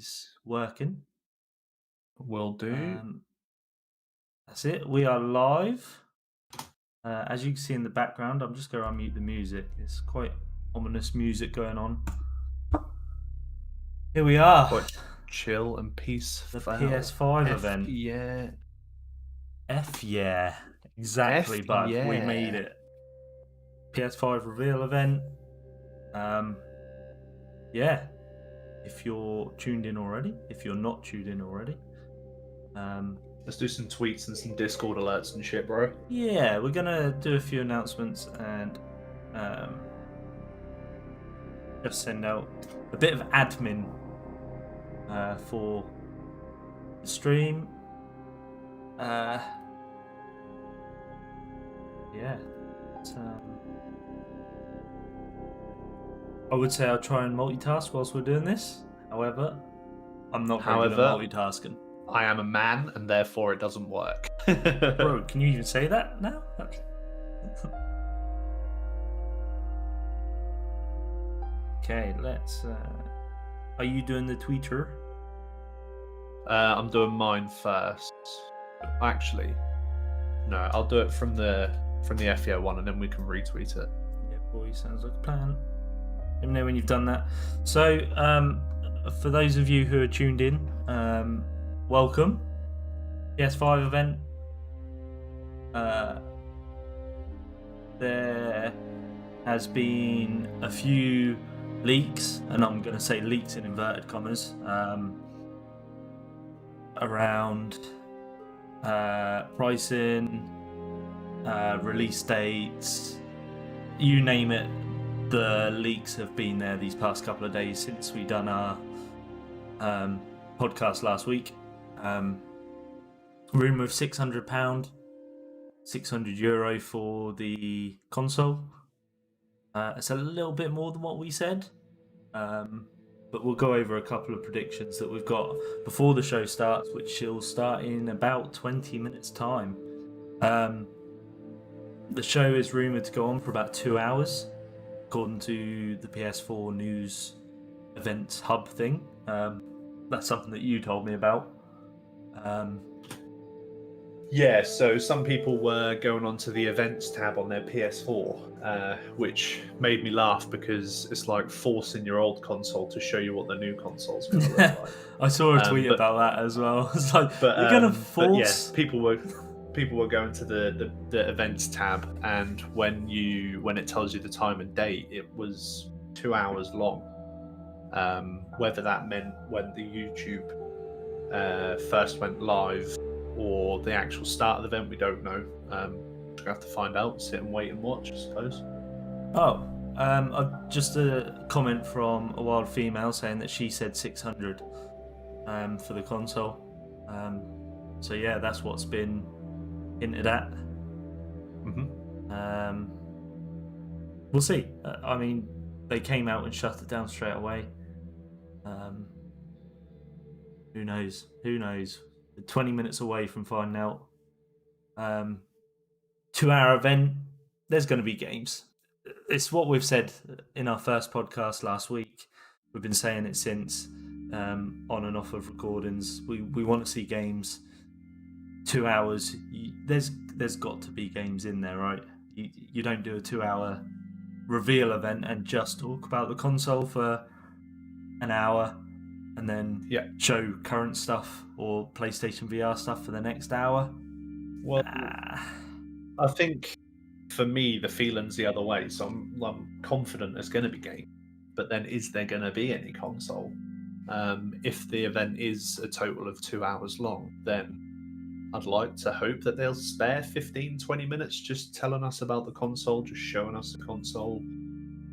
is working. Will do. That's it. We are live. As you can see in the background, I'm just going to unmute the music. It's quite ominous music going on. Here we are. Quite chill and peaceful. The PS5 event. Yeah. Yeah. Exactly, bud. yeah. We made it. PS5 reveal event. Yeah. If you're tuned in already, if you're not tuned in already, Let's do some tweets and some Discord alerts and shit, bro. yeah, we're gonna do a few announcements and just send out a bit of admin for the stream. Yeah. I would say I'll try and multitask whilst we're doing this. However, I'm not very good at multitasking. I am a man, and therefore it doesn't work. Bro, can you even say that now? Okay, let's... Are you doing the tweeter? I'm doing mine first. Actually, no, I'll do it from the FEO one, and then we can retweet it. Yeah, boy, sounds like a plan. Let me know when you've done that. So, for those of you who are tuned in, welcome. PS5 event. There has been a few leaks, and I'm going to say leaks in inverted commas, around pricing, release dates, you name it. The leaks have been there these past couple of days since we done our podcast last week. Rumour of £600, €600 for the console. It's a little bit more than what we said, but we'll go over a couple of predictions that we've got before the show starts, which will start in about 20 minutes' time. The show is rumoured to go on for about 2 hours, according to the PS4 news events hub thing. That's something that you told me about. Yeah, so some people were going onto the events tab on their PS4, which made me laugh because it's like forcing your old console to show you what the new console's going to look like. I saw a tweet about that as well. It's like, you're going to force... Yeah, people were going to the events tab, and when it tells you the time and date, it was 2 hours long. Whether that meant when the YouTube first went live or the actual start of the event, we don't know. We have to find out, sit and wait and watch, I suppose. Just a comment from a wild female saying that she said 600 for the console. So yeah, that's what's been hinted at. We'll see. I mean, they came out and shut it down straight away. Who knows? 20 minutes away from finding out. 2-hour event. There's going to be games. It's what we've said in our first podcast last week. We've been saying it since, on and off of recordings. We want to see games. 2 hours. There's got to be games in there, right? You don't do a 2-hour reveal event and just talk about the console for an hour and then show current stuff or PlayStation VR stuff for the next hour. Well, I think for me the feeling's the other way. So I'm confident there's going to be game, but then is there going to be any console? If the event is a total of 2 hours long, then I'd like to hope that they'll spare 15-20 minutes just telling us about the console, just showing us the console.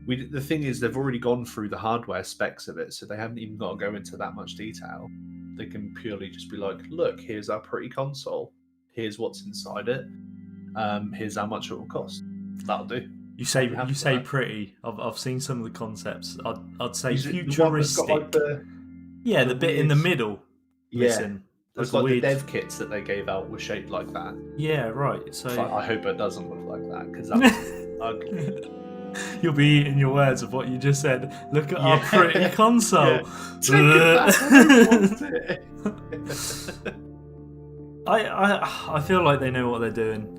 The thing is, they've already gone through the hardware specs of it, so they haven't even got to go into that much detail. They can purely just be like, look, here's our pretty console. Here's what's inside it. Here's how much it will cost. That'll do. You say pretty. I've seen some of the concepts. I'd say futuristic. The bit in the middle. Yeah. Listen, there's the dev kits that they gave out were shaped like that. Yeah, right. So I hope it doesn't look like that because that's ugly. You'll be eating your words of what you just said. Look at our Yeah. pretty console. Take it back, I don't want it. I feel like they know what they're doing.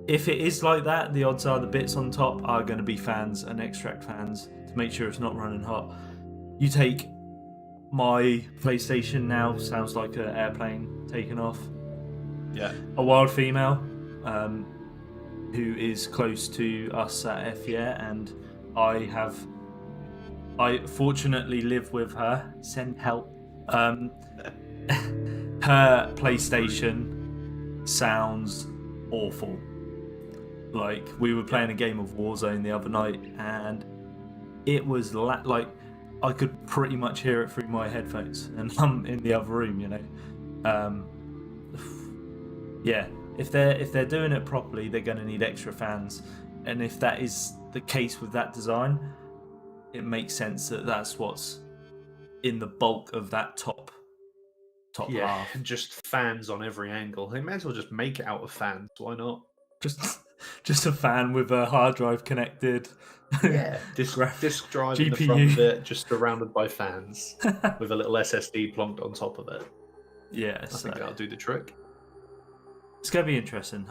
If it is like that, the odds are the bits on top are going to be fans and extract fans to make sure it's not running hot. You take my PlayStation now, sounds like an airplane taking off. Yeah. A wild female who is close to us at FYE, and I fortunately live with her. Send help. Her PlayStation sounds awful. Like, we were playing a game of Warzone the other night, and it was like I could pretty much hear it through my headphones, and I'm in the other room, you know. Yeah, if they're doing it properly, they're going to need extra fans, and if that is the case with that design, it makes sense that that's what's in the bulk of that top half. Just fans on every angle. They may as well just make it out of fans. Why not? Just a fan with a hard drive connected. Yeah, disk drive in the GPU. front of it, just surrounded by fans with a little SSD plonked on top of it. Yeah, I think that'll do the trick. It's going to be interesting.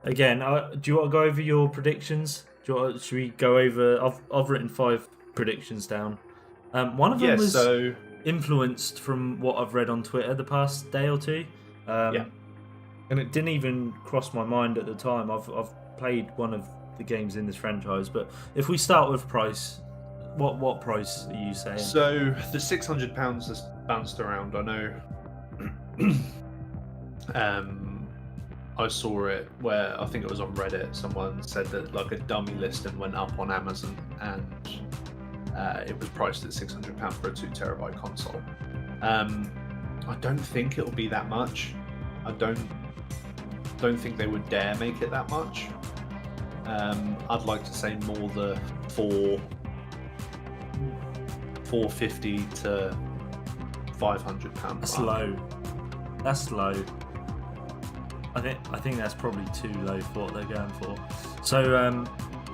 Again, do you want to go over your predictions? Should we go over? I've written 5 predictions down. One of them was influenced from what I've read on Twitter the past day or two. And it didn't even cross my mind at the time. I've played one of the games in this franchise, but if we start with price, what price are you saying? So the £600 has bounced around. I know. I saw it where I think it was on Reddit. Someone said that like a dummy listing went up on Amazon, and it was priced at £600 for a 2 terabyte console. I don't think it'll be that much. I don't think they would dare make it that much. I'd like to say more the 450 to £500. That's low. That's low. I think that's probably too low for what they're going for. So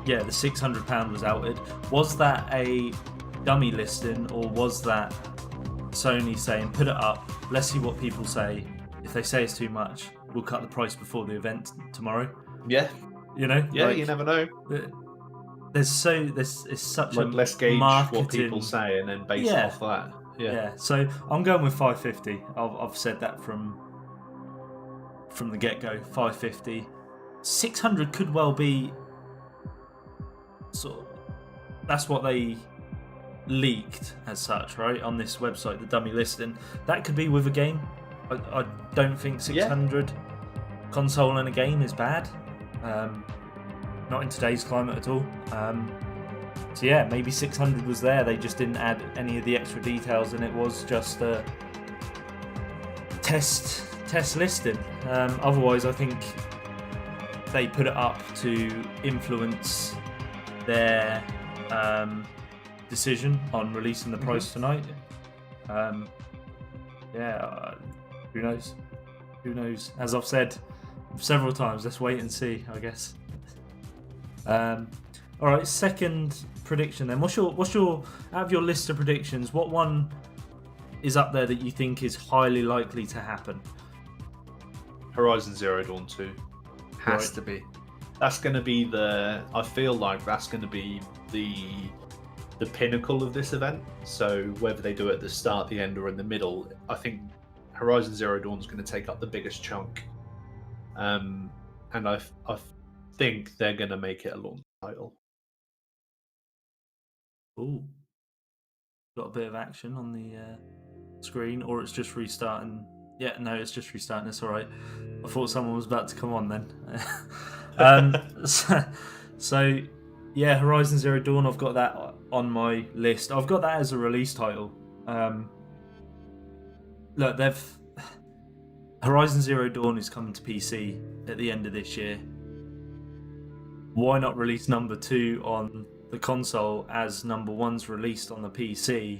yeah, the £600 was outed. Was that a dummy listing, or was that Sony saying put it up, let's see what people say? If they say it's too much, we'll cut the price before the event tomorrow. Yeah. You know? Yeah, like, you never know. It's such like, a let's gauge marketing... what people say and then base it off that. Yeah. So I'm going with 550. I've said that from the get-go. 550. 600 could well be sort of, that's what they leaked as such, right, on this website, the dummy listing. That could be with a game. I don't think 600 console and a game is bad. Not in today's climate at all. So yeah, maybe 600 was there. They just didn't add any of the extra details, and it was just a test listing. Otherwise, I think they put it up to influence their decision on releasing the price tonight. Who knows? Who knows? As I've said several times, let's wait and see, I guess. All right, second prediction then. What's your out of your list of predictions? What one is up there that you think is highly likely to happen? Horizon Zero Dawn 2 has to be. That's going to be I feel like that's going to be the pinnacle of this event. So whether they do it at the start, the end, or in the middle, I think Horizon Zero Dawn is going to take up the biggest chunk. And I think they're going to make it a launch title. Ooh. Got a bit of action on the screen, or it's just restarting. Yeah, no, it's just restarting. It's all right. I thought someone was about to come on then. So, yeah, Horizon Zero Dawn, I've got that on my list. I've got that as a release title. Look, Horizon Zero Dawn is coming to PC at the end of this year. Why not release number 2 on the console as number 1's released on the PC?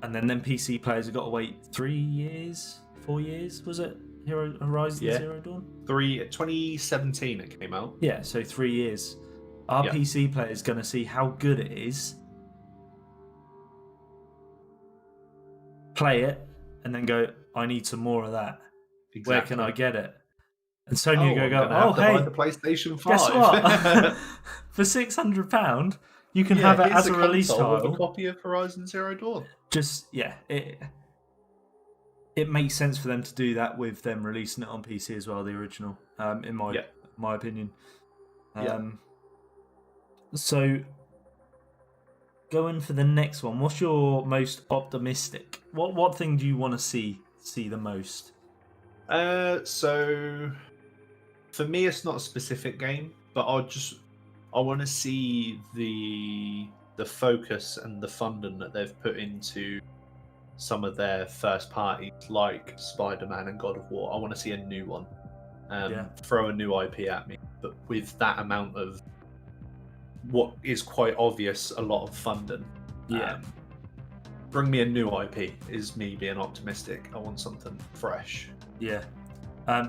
And then PC players have got to wait 3 years, 4 years, was it? Horizon Yeah. Zero Dawn? 2017 it came out. Yeah, so 3 years. Our Yeah. PC player is going to see how good it is, play it, and then go, I need some more of that. Exactly. Where can I get it? And Sony I'm go, gonna oh, have to hey, buy the PlayStation 5. guess what? For £600, you can have it here's as a release console with title. a copy of Horizon Zero Dawn. Just, yeah, it makes sense for them to do that with them releasing it on PC as well, the original, in my opinion. So, going for the next one, what's your most optimistic? What thing do you want to see the most? So for me, it's not a specific game, but I want to see the focus and the funding that they've put into some of their first parties, like Spider-Man and God of War. I want to see a new one. Throw a new IP at me, but with that amount of what is quite obvious, a lot of funding. Bring me a new IP is me being optimistic. I want something fresh. Yeah.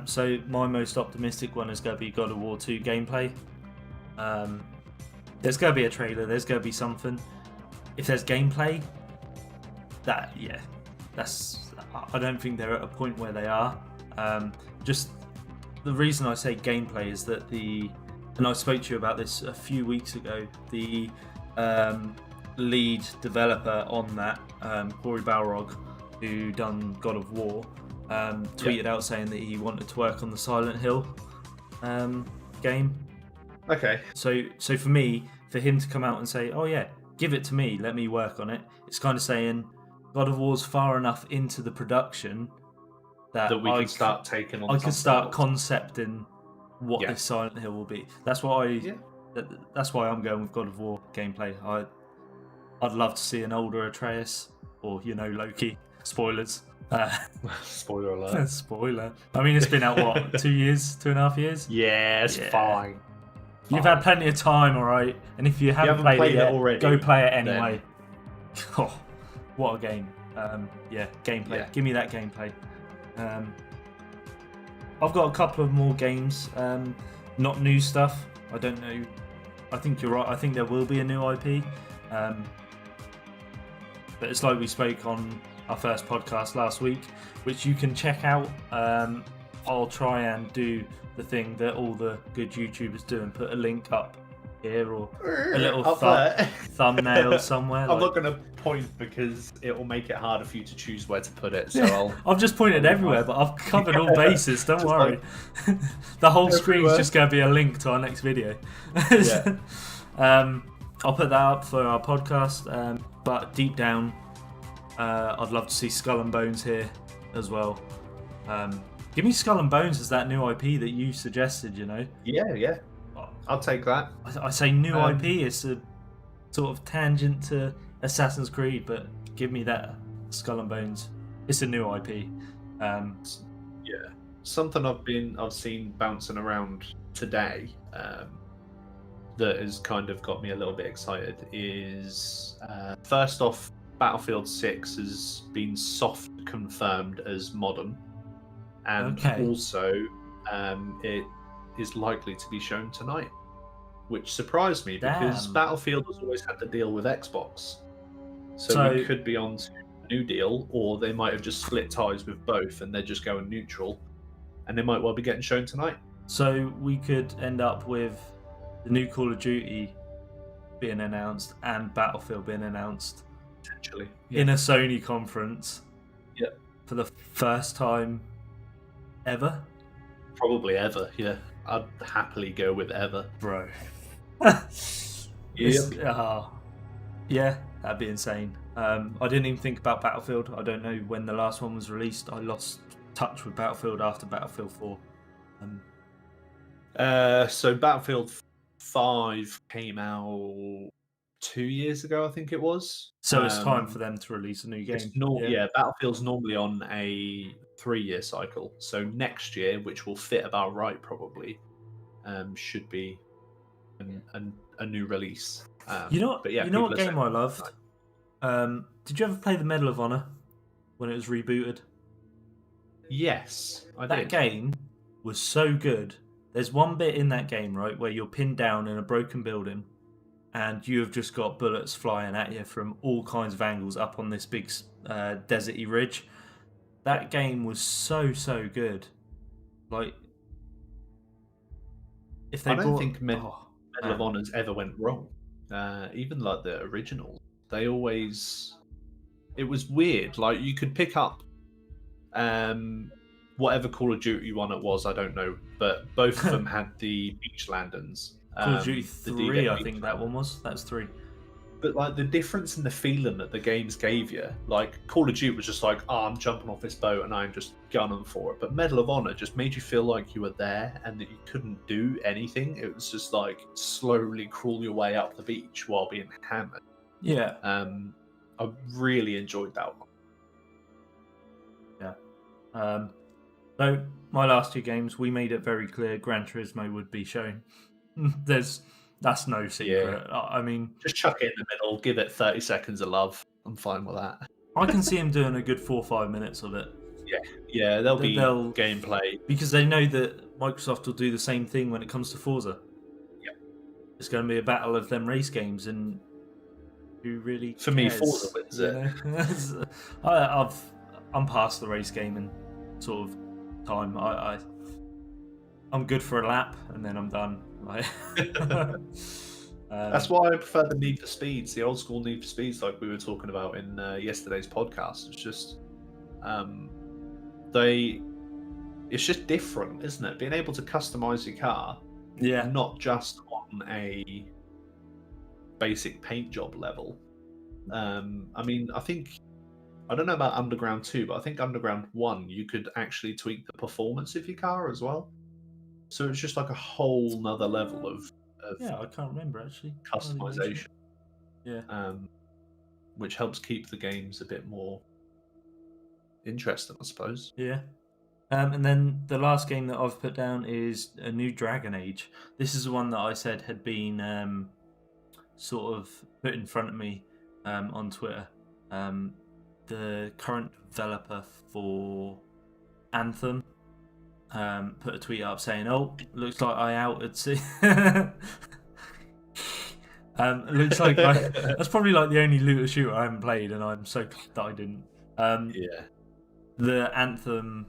So my most optimistic one is going to be God of War 2 gameplay. There's going to be a trailer. There's going to be something. If there's gameplay, I don't think they're at a point where they are. Just the reason I say gameplay is that and I spoke to you about this a few weeks ago, the lead developer on that, Corey Balrog, who done God of War, tweeted out saying that he wanted to work on the Silent Hill game. Okay. So for me, for him to come out and say, oh yeah, give it to me, let me work on it, it's kind of saying God of War's far enough into the production that we can start taking on. I could start concepting what this Silent Hill will be. That's why I'm going with God of War gameplay. I'd love to see an older Atreus or Loki. Spoilers. Spoiler alert. Spoiler. I mean, it's been out what 2 years, 2.5 years. Yeah, it's fine. You've had plenty of time, all right. And if you haven't played it already, go play it anyway. Oh, what a game! Gameplay. Yeah. Give me that gameplay. I've got a couple of more games, not new stuff. I don't know. I think you're right. I think there will be a new IP. But it's like we spoke on our first podcast last week, which you can check out. I'll try and do the thing that all the good YouTubers do and put a link up here or a little thumbnail somewhere. I'm not going to point because it will make it harder for you to choose where to put it. So I've just pointed everywhere, but I've covered all bases. Don't worry. The whole screen's just going to be a link to our next video. I'll put that up for our podcast. But deep down, I'd love to see Skull and Bones here as well. Give me Skull and Bones as that new IP that you suggested, Yeah. I'll take that. I say new IP, it's a sort of tangent to Assassin's Creed, but give me that Skull and Bones. It's a new IP. Something I've seen bouncing around today that has kind of got me a little bit excited is first off, Battlefield 6 has been soft confirmed as modern, and also it is likely to be shown tonight, which surprised me because Battlefield has always had to deal with Xbox, so we could be on to a new deal, or they might have just split ties with both and they're just going neutral, and they might well be getting shown tonight. So we could end up with the new Call of Duty being announced and Battlefield being announced potentially in a Sony conference for the first time ever. Probably ever. I'd happily go with ever, bro. That'd be insane. I didn't even think about Battlefield. I don't know when the last one was released. I lost touch with Battlefield after Battlefield 4. So Battlefield 5 came out 2 years ago, I think it was. So it's time for them to release a new game. Battlefield's normally on a 3-year cycle. So next year, which will fit about right probably, should be a new release. You know what game I loved? Did you ever play the Medal of Honor when it was rebooted? Yes, I That did. game was so good. There's one bit in that game, right, where you're pinned down in a broken building and you have just got bullets flying at you from all kinds of angles up on this big deserty ridge. That game was so good. Like, if they I don't brought, think Medal oh of man, Honors ever went wrong. Even like the original, they always. It was weird. Like you could pick up whatever Call of Duty one it was, I don't know, but both of them had the beach landings. Call of Duty The D-Day 3, I beach think that one was. That's 3. But like the difference in the feeling that the games gave you, like Call of Duty was just like, oh, I'm jumping off this boat and I'm just gunning for it. But Medal of Honor just made you feel like you were there and that you couldn't do anything. It was just like slowly crawl your way up the beach while being hammered. Yeah. I really enjoyed that one. Yeah. So my last 2 games, we made it very clear Gran Turismo would be shown. That's no secret. I mean, just chuck it in the middle, give it 30 seconds of love. I'm fine with that. I can see him doing a good 4 or 5 minutes of it. Yeah, there'll be gameplay because they know that Microsoft will do the same thing when it comes to Forza. Yeah, it's going to be a battle of them race games, and who really for cares, me, Forza wins it. I'm past the race gaming sort of time. I'm good for a lap, and then I'm done. That's why I prefer the Need for Speeds, the old school Need for Speeds, like we were talking about in yesterday's podcast. It's just it's just different, isn't it? Being able to customize your car, not just on a basic paint job level. I mean, I don't know about Underground 2, but I think Underground 1 you could actually tweak the performance of your car as well. So it's just like a whole nother level of I can't remember actually customization. Yeah. Which helps keep the games a bit more interesting, I suppose. Yeah. And then the last game that I've put down is a new Dragon Age. This is the one that I said had been sort of put in front of me on Twitter. The current developer for Anthem put a tweet up saying, "Oh, looks like I outed." Looks like that's probably like the only looter shooter I haven't played, and I'm so glad that I didn't. The Anthem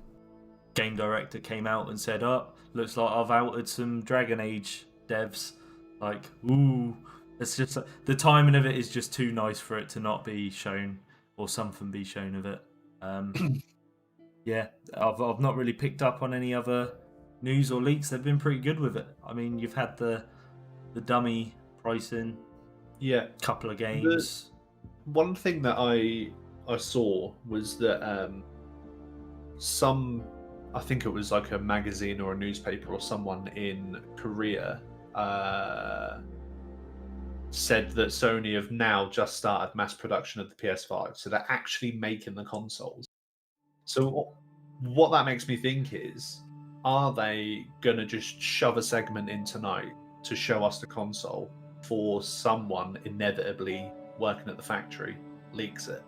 game director came out and said, "Oh, looks like I've outed some Dragon Age devs." Like, ooh, it's just the timing of it is just too nice for it to not be shown or something be shown of it. Yeah, I've not really picked up on any other news or leaks. They've been pretty good with it. I mean, you've had the dummy pricing, couple of games. One thing that I saw was that I think it was like a magazine or a newspaper or someone in Korea said that Sony have now just started mass production of the PS5, so they're actually making the consoles. So what that makes me think is, are they gonna just shove a segment in tonight to show us the console for someone inevitably working at the factory leaks it?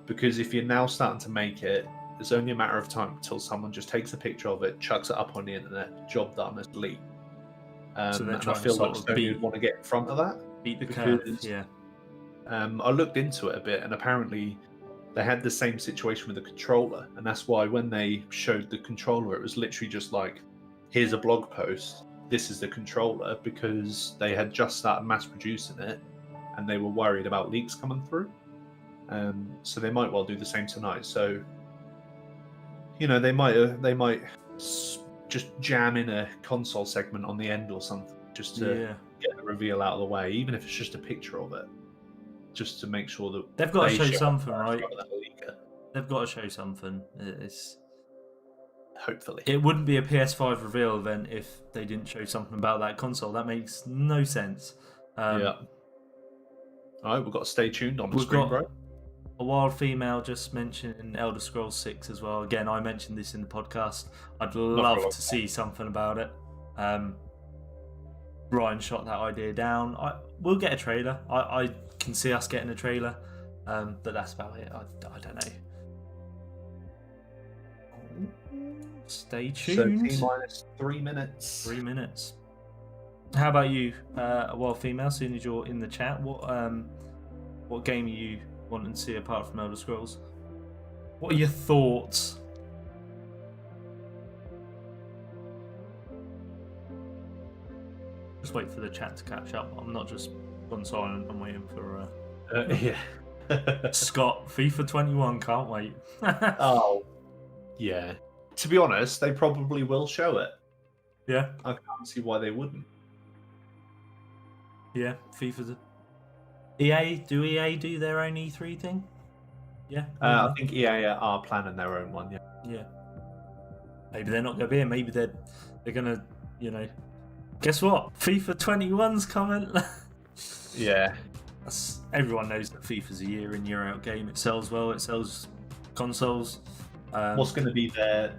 Because if you're now starting to make it, it's only a matter of time until someone just takes a picture of it, chucks it up on the internet, job done, it's leaked. So and I feel like Sony would want to get in front of that. Beat the curve, yeah. I looked into it a bit, and apparently they had the same situation with the controller, and that's why when they showed the controller, it was literally just like, here's a blog post, this is the controller, because they had just started mass producing it, and they were worried about leaks coming through. So they might well do the same tonight. So, you know, they might just jam in a console segment on the end or something, just to get the reveal out of the way, even if it's just a picture of it, just to make sure that they've got to show something, right? They've got to show something. It's hopefully it wouldn't be a PS5 reveal event if they didn't show something about that console. That makes no sense. All right, we've got to stay tuned on the screen, bro. A wild female just mentioned Elder Scrolls 6 as well. Again, I mentioned this in the podcast. I'd love to see something about it. Ryan shot that idea down. We'll get a trailer. I can see us getting a trailer, but that's about it. I don't know. Stay So tuned. T-minus 3 minutes. 3 minutes. How about you, Wild Female? Seeing as you're in the chat, what game are you wanting to see apart from Elder Scrolls? What are your thoughts? Just wait for the chat to catch up. I'm not just gone silent. I'm waiting for Yeah. Scott. FIFA 21. Can't wait. Oh, yeah. To be honest, they probably will show it. Yeah. I can't see why they wouldn't. Yeah. FIFA. EA. Do EA do their own E3 thing? Yeah. I think EA are planning their own one. Yeah. Yeah. Maybe they're not going to be here. Maybe they're going to, you know. Guess what? FIFA 21's coming. Yeah. Everyone knows that FIFA's a year in, year out game. It sells well. It sells consoles. What's going to be there?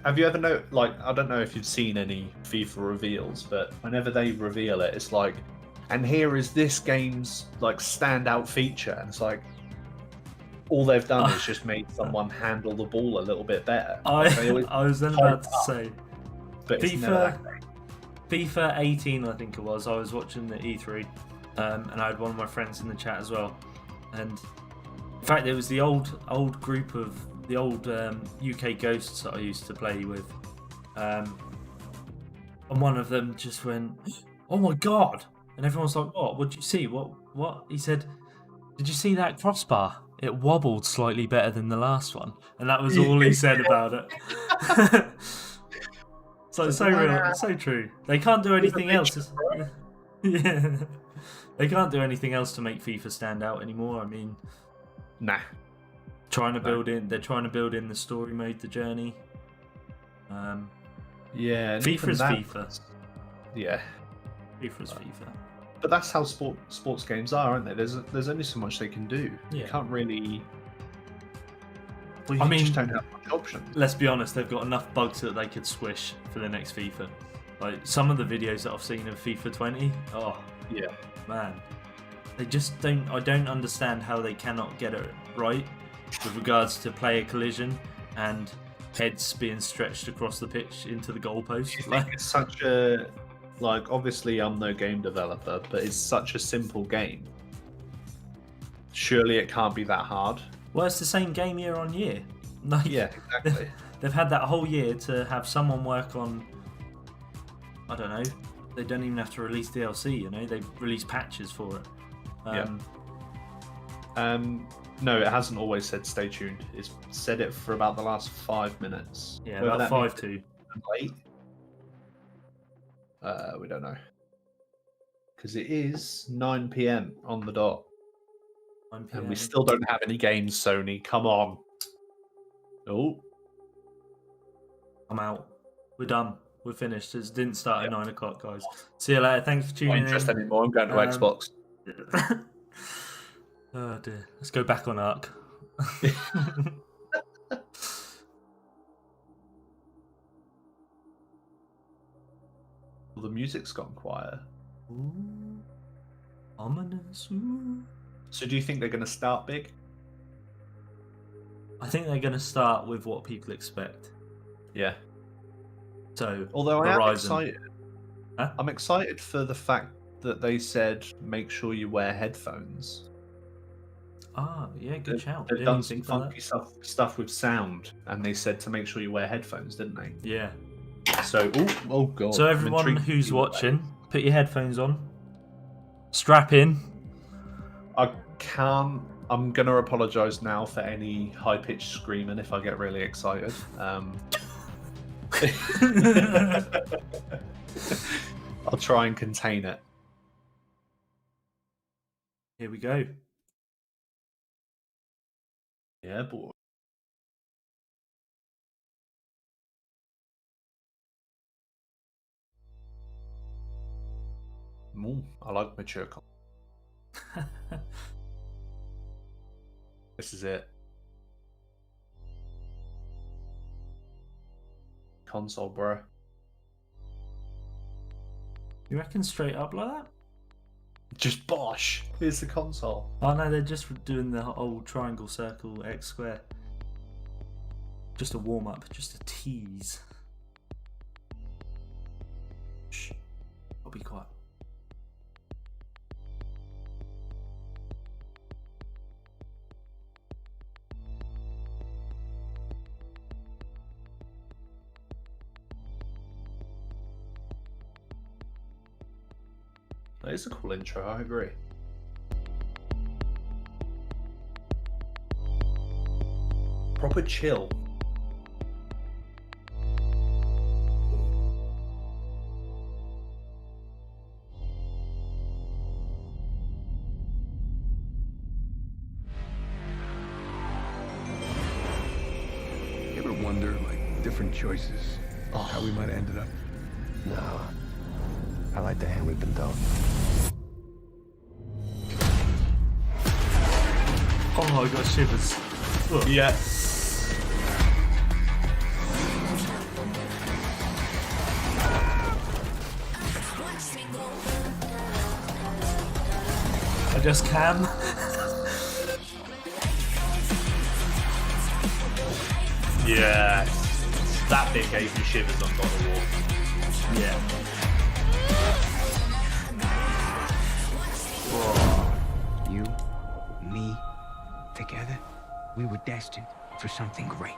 Have you ever I don't know if you've seen any FIFA reveals, but whenever they reveal it, it's like, and here is this game's like standout feature, and it's like all they've done is just made someone handle the ball a little bit better. I was then about to say, but FIFA 18, I think it was. I was watching the E3, and I had one of my friends in the chat as well, and in fact, it was the old group of the old UK ghosts that I used to play with, and one of them just went, "Oh my god!" And everyone's like, "What? What did you see? What?" He said, "Did you see that crossbar? It wobbled slightly better than the last one," and that was all he said about it. So real, so true. They can't do anything else. Yeah, they can't do anything else to make FIFA stand out anymore. I mean, nah. They're trying to build in the story mode, the journey. Yeah, FIFA's FIFA. Yeah, FIFA's FIFA. But that's how sports games are, aren't they? There's only so much they can do. Yeah. You can't really. Well, I mean, just don't have much options. Let's be honest, they've got enough bugs that they could squish for the next FIFA. Like some of the videos that I've seen of FIFA 20, oh Yeah. man, they just don't. I don't understand how they cannot get it right with regards to player collision and heads being stretched across the pitch into the goalpost. Like, it's such a obviously I'm no game developer, but it's such a simple game. Surely it can't be that hard. Well, it's the same game year on year. Like, Yeah, exactly. They've had that whole year to have someone work on. I don't know. They don't even have to release DLC. You know, they release patches for it. No, it hasn't always said stay tuned. It's said it for about the last 5 minutes. Yeah, Whether about that 5 means to. late. We don't know. Because it is 9 PM on the dot. 9 And PM. we still don't have any games, Sony. Come on. Oh. I'm out. We're done. We're finished. It didn't start at 9 o'clock, guys. See you later. Thanks for tuning in. Not interested anymore. I'm going to Xbox. Oh dear. Let's go back on Arc. The music's gone quiet. Ooh, ominous. Ooh. So do you think they're going to start big? I think they're going to start with what people expect. Yeah. So, Although I am Horizon. excited. Huh? I'm excited for the fact that they said make sure you wear headphones. Ah, yeah, good shout. They've Didn't done even some think of funky stuff with sound, and they said to make sure you wear headphones, didn't they? that. Yeah. So, oh god. So I'm everyone intrigued to who's see what watching, put your headphones on. Strap in. I can't. I'm gonna apologise now for any high-pitched screaming if I get really excited. I'll try and contain it. Here we go. Yeah, boy. Ooh, I like mature content. This is it. Console, bro. You reckon straight up like that? Just bosh. Here's the console. Oh no, they're just doing the old triangle, circle, X square. Just a warm up, just a tease. Shh. I'll be quiet. That is a cool intro, I agree. Proper chill. You ever wonder, like, different choices, how we might have ended up? No. I like the hand we've been dealt. Oh, I got shivers. Ugh. Yeah. I just can. Yeah. That bit gave me shivers on God of War. Yeah. You, me, together, we were destined for something great.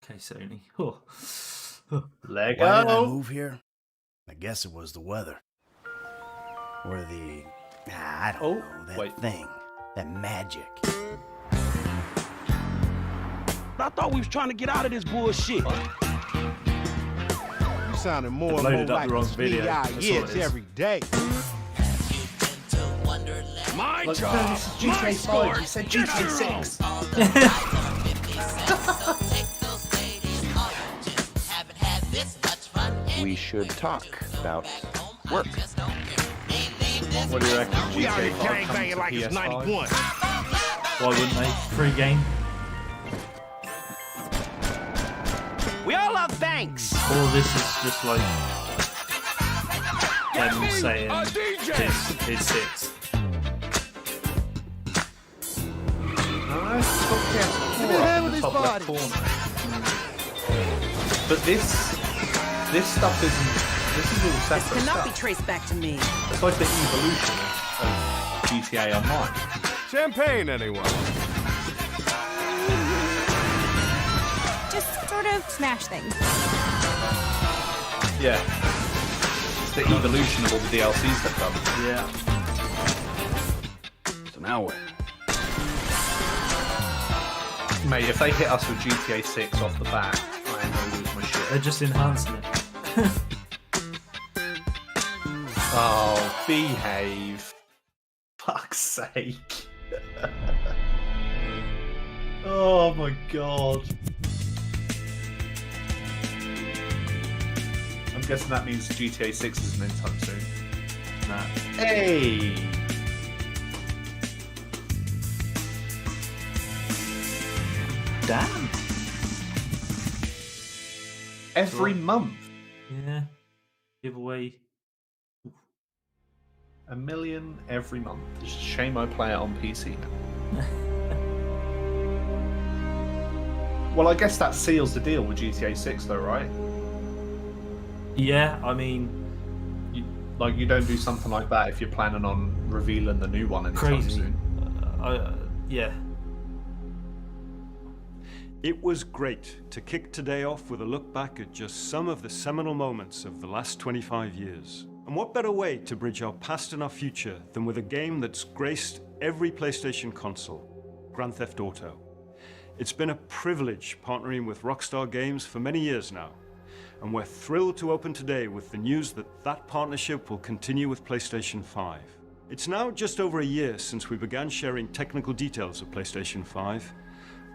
Okay, Sony. Oh. Lego. Why did I move here? I guess it was the weather. Or the... I don't know. That thing. That magic. I thought we was trying to get out of this bullshit. You sounding more and Loaded more up like the wrong a video. Speedy Eye That's all Yes it is. every day. My Like, job, no, this is GTA my 5. sport. You said Get GTA out 6. We should talk about work. What do you reckon? We out here GTA 5 gang comes banging to like it's PS5? 91. Why wouldn't they? Free game. We all love banks. Or this is just like them saying it's 6. No, it's got PS4 Give me a hand up with in the these top left bodies. corner. But this stuff isn't. This is all This separate cannot be stuff. traced back to me. It's like the evolution of GTA Online. Champagne, anyone? Just sort of smash things. Yeah. It's the evolution of all the DLCs they've done. Yeah. So now what? Mate, if they hit us with GTA 6 off the bat, I ain't gonna lose my shit. They're just enhancing it. Oh, behave. Fuck's sake. Oh my god. I'm guessing that means GTA 6 isn't anytime soon. Nah. Hey! Damn. Every month. Yeah. Giveaway. $1 million every month. It's a shame I play it on PC now. Well, I guess that seals the deal with GTA 6 though, right? Yeah, I mean, You don't do something like that if you're planning on revealing the new one anytime crazy. soon. Yeah. It was great to kick today off with a look back at just some of the seminal moments of the last 25 years. And what better way to bridge our past and our future than with a game that's graced every PlayStation console, Grand Theft Auto. It's been a privilege partnering with Rockstar Games for many years now, and we're thrilled to open today with the news that that partnership will continue with PlayStation 5. It's now just over a year since we began sharing technical details of PlayStation 5,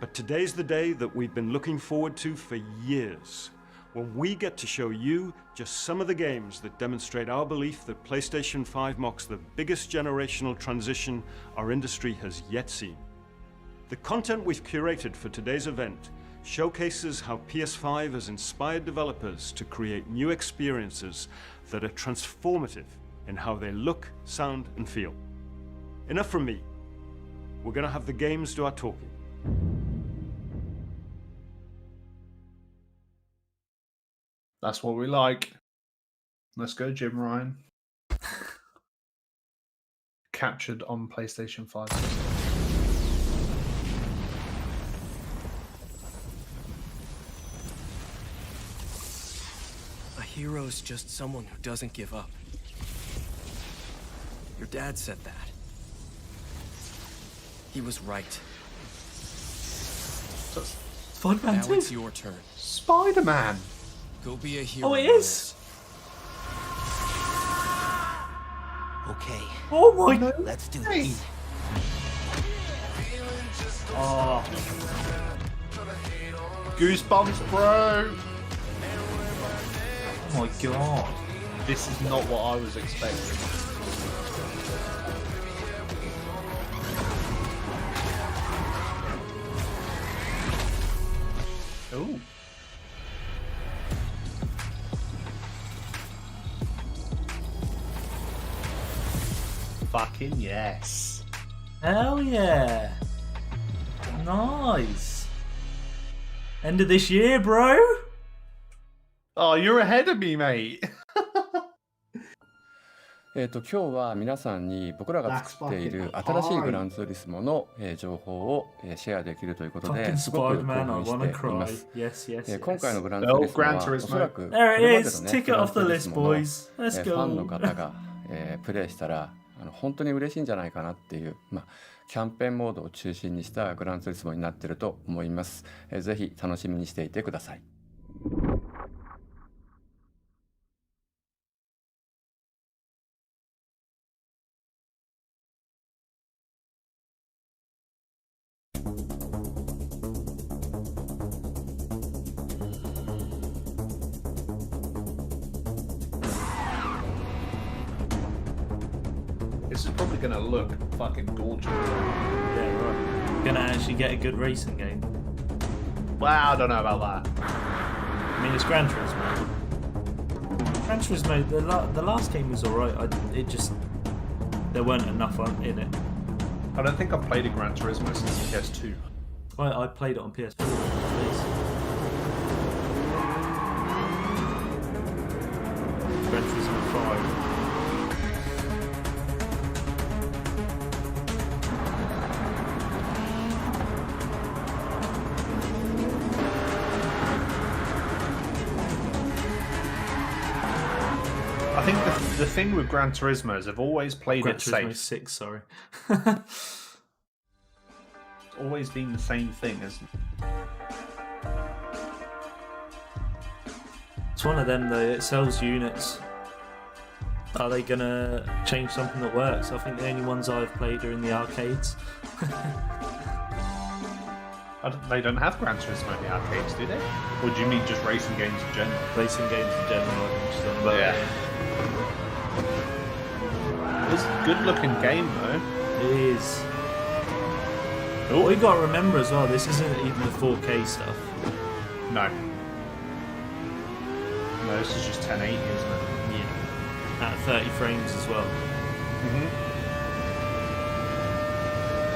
but today's the day that we've been looking forward to for years, when we get to show you just some of the games that demonstrate our belief that PlayStation 5 marks the biggest generational transition our industry has yet seen. The content we've curated for today's event showcases how PS5 has inspired developers to create new experiences that are transformative in how they look, sound, and feel. Enough from me. We're gonna have the games do our talking. That's what we like. Let's go, Jim Ryan. Captured on PlayStation 5 system. A hero's just someone who doesn't give up. Your dad said that. He was right. Spider-Man Now 2. it's your turn. Spider-Man. Go be a hero. Oh, it is. Okay, Oh my. let's do this. Oh. Goosebumps, bro. Oh my god. This is not what I was expecting. Ooh. Fucking yes. Hell yeah. Nice. End of this year, bro. Oh, you're ahead of me, mate. 今日は皆さんに僕らが作っている新しいグランツーリスモの情報をシェアできるということですごく興奮しています。今回のグランツーリスモはおそらくこれまでのねグランツーリスモのファンの方がプレイしたら本当に嬉しいんじゃないかなっていう、キャンペーンモードを中心にしたグランツーリスモになっていると思います。ぜひ楽しみにしていてください。This is probably going to look fucking gorgeous. Yeah, right. Gonna actually get a good racing game. Wow, I don't know about that. I mean, it's Gran Turismo. Gran Turismo, the last game was alright. There weren't enough in it. I don't think I've played a Gran Turismo since PS2. I played it on PS4. Gran Turismo 5. I think the thing with Gran Turismo is I've always played Gran it Turismo safe. 6, sorry. It's always been the same thing, isn't it? It's one of them though, it sells units. Are they gonna change something that works? I think the only ones I've played are in the arcades. They don't have Gran Turismo in the arcades, do they? Or do you mean just racing games in general? Racing games in general, I think she's on about. Yeah. It's a good looking game though. It is. What you gotta remember as well, this isn't even the 4K stuff. No. No, this is just 1080, isn't it? Yeah. At 30 frames as well.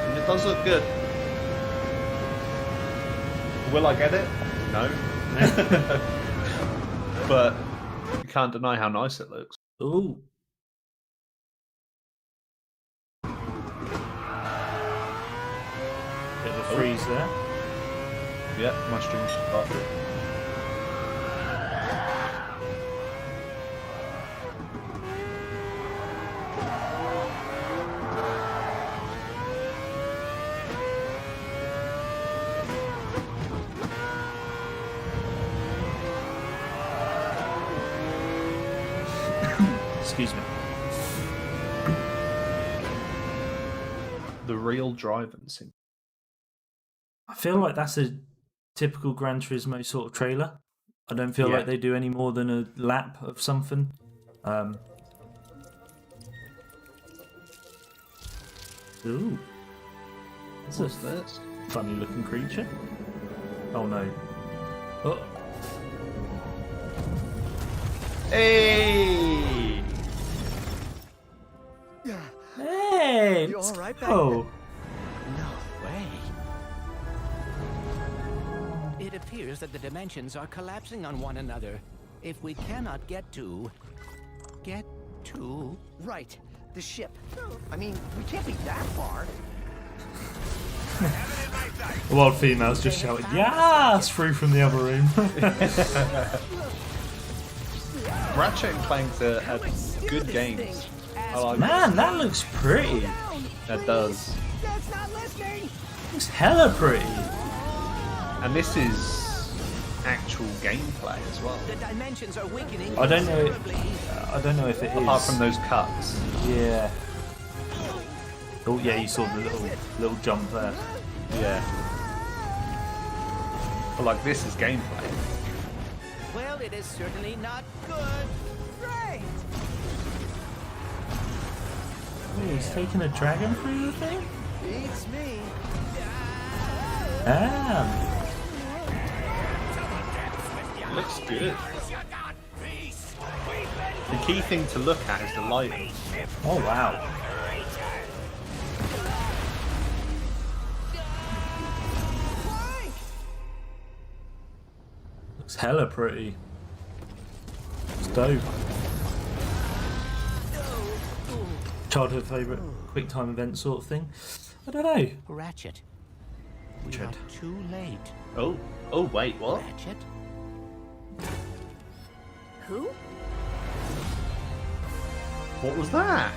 And it does look good. Will I get it? No. But you can't deny how nice it looks. Ooh. Bit of a freeze there. Yeah, my stream's buffered. Excuse me. The real driving sim. I feel like that's a typical Gran Turismo sort of trailer. I don't feel like they do any more than a lap of something. Ooh. What's this? Funny looking creature. Oh no. Oh. Hey! right back. Oh. No way. It appears that the dimensions are collapsing on one another. If we cannot get to... Right, the ship. I mean, we can't be that far. The wild female's just shouting, yes, through from the other room. Ratchet and Clank's are good games. I like Man, that looks pretty. That does. Dad's not listening. Looks hella pretty. And this is actual gameplay as well. The dimensions are weakening. I don't know if it is. Apart from those cuts. Yeah. Oh yeah, you saw the little jump there. Yeah. But like this is gameplay. Well, it is certainly not good. Great. Oh, he's taking a dragon through the thing? Beats me. Ah. Looks good. The key thing to look at is the lighting. Oh wow. Looks hella pretty. It's dope. Childhood favourite, quick time event sort of thing. I don't know. Ratchet. We are too late. Oh wait, what? Ratchet? Who? What was that?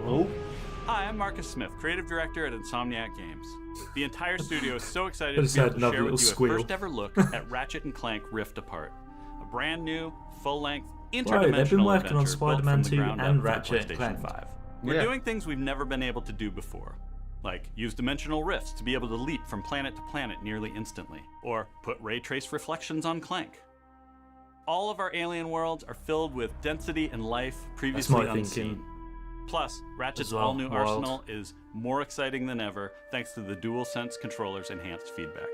Oh. Hi, I'm Marcus Smith, creative director at Insomniac Games. The entire studio is so excited Just to be had able to share another with you little squeal. a first ever look at Ratchet and Clank Rift Apart, a brand new, full-length, interdimensional Right, they've been working on adventure built Spider-Man from the 2 ground and up for the Ratchet and PlayStation Clank. 5. We're doing things we've never been able to do before, like use dimensional rifts to be able to leap from planet to planet nearly instantly, or put ray trace reflections on Clank. All of our alien worlds are filled with density and life previously my unseen. thinking. Plus, Ratchet's As well, all-new wild. arsenal is more exciting than ever thanks to the DualSense controller's enhanced feedback.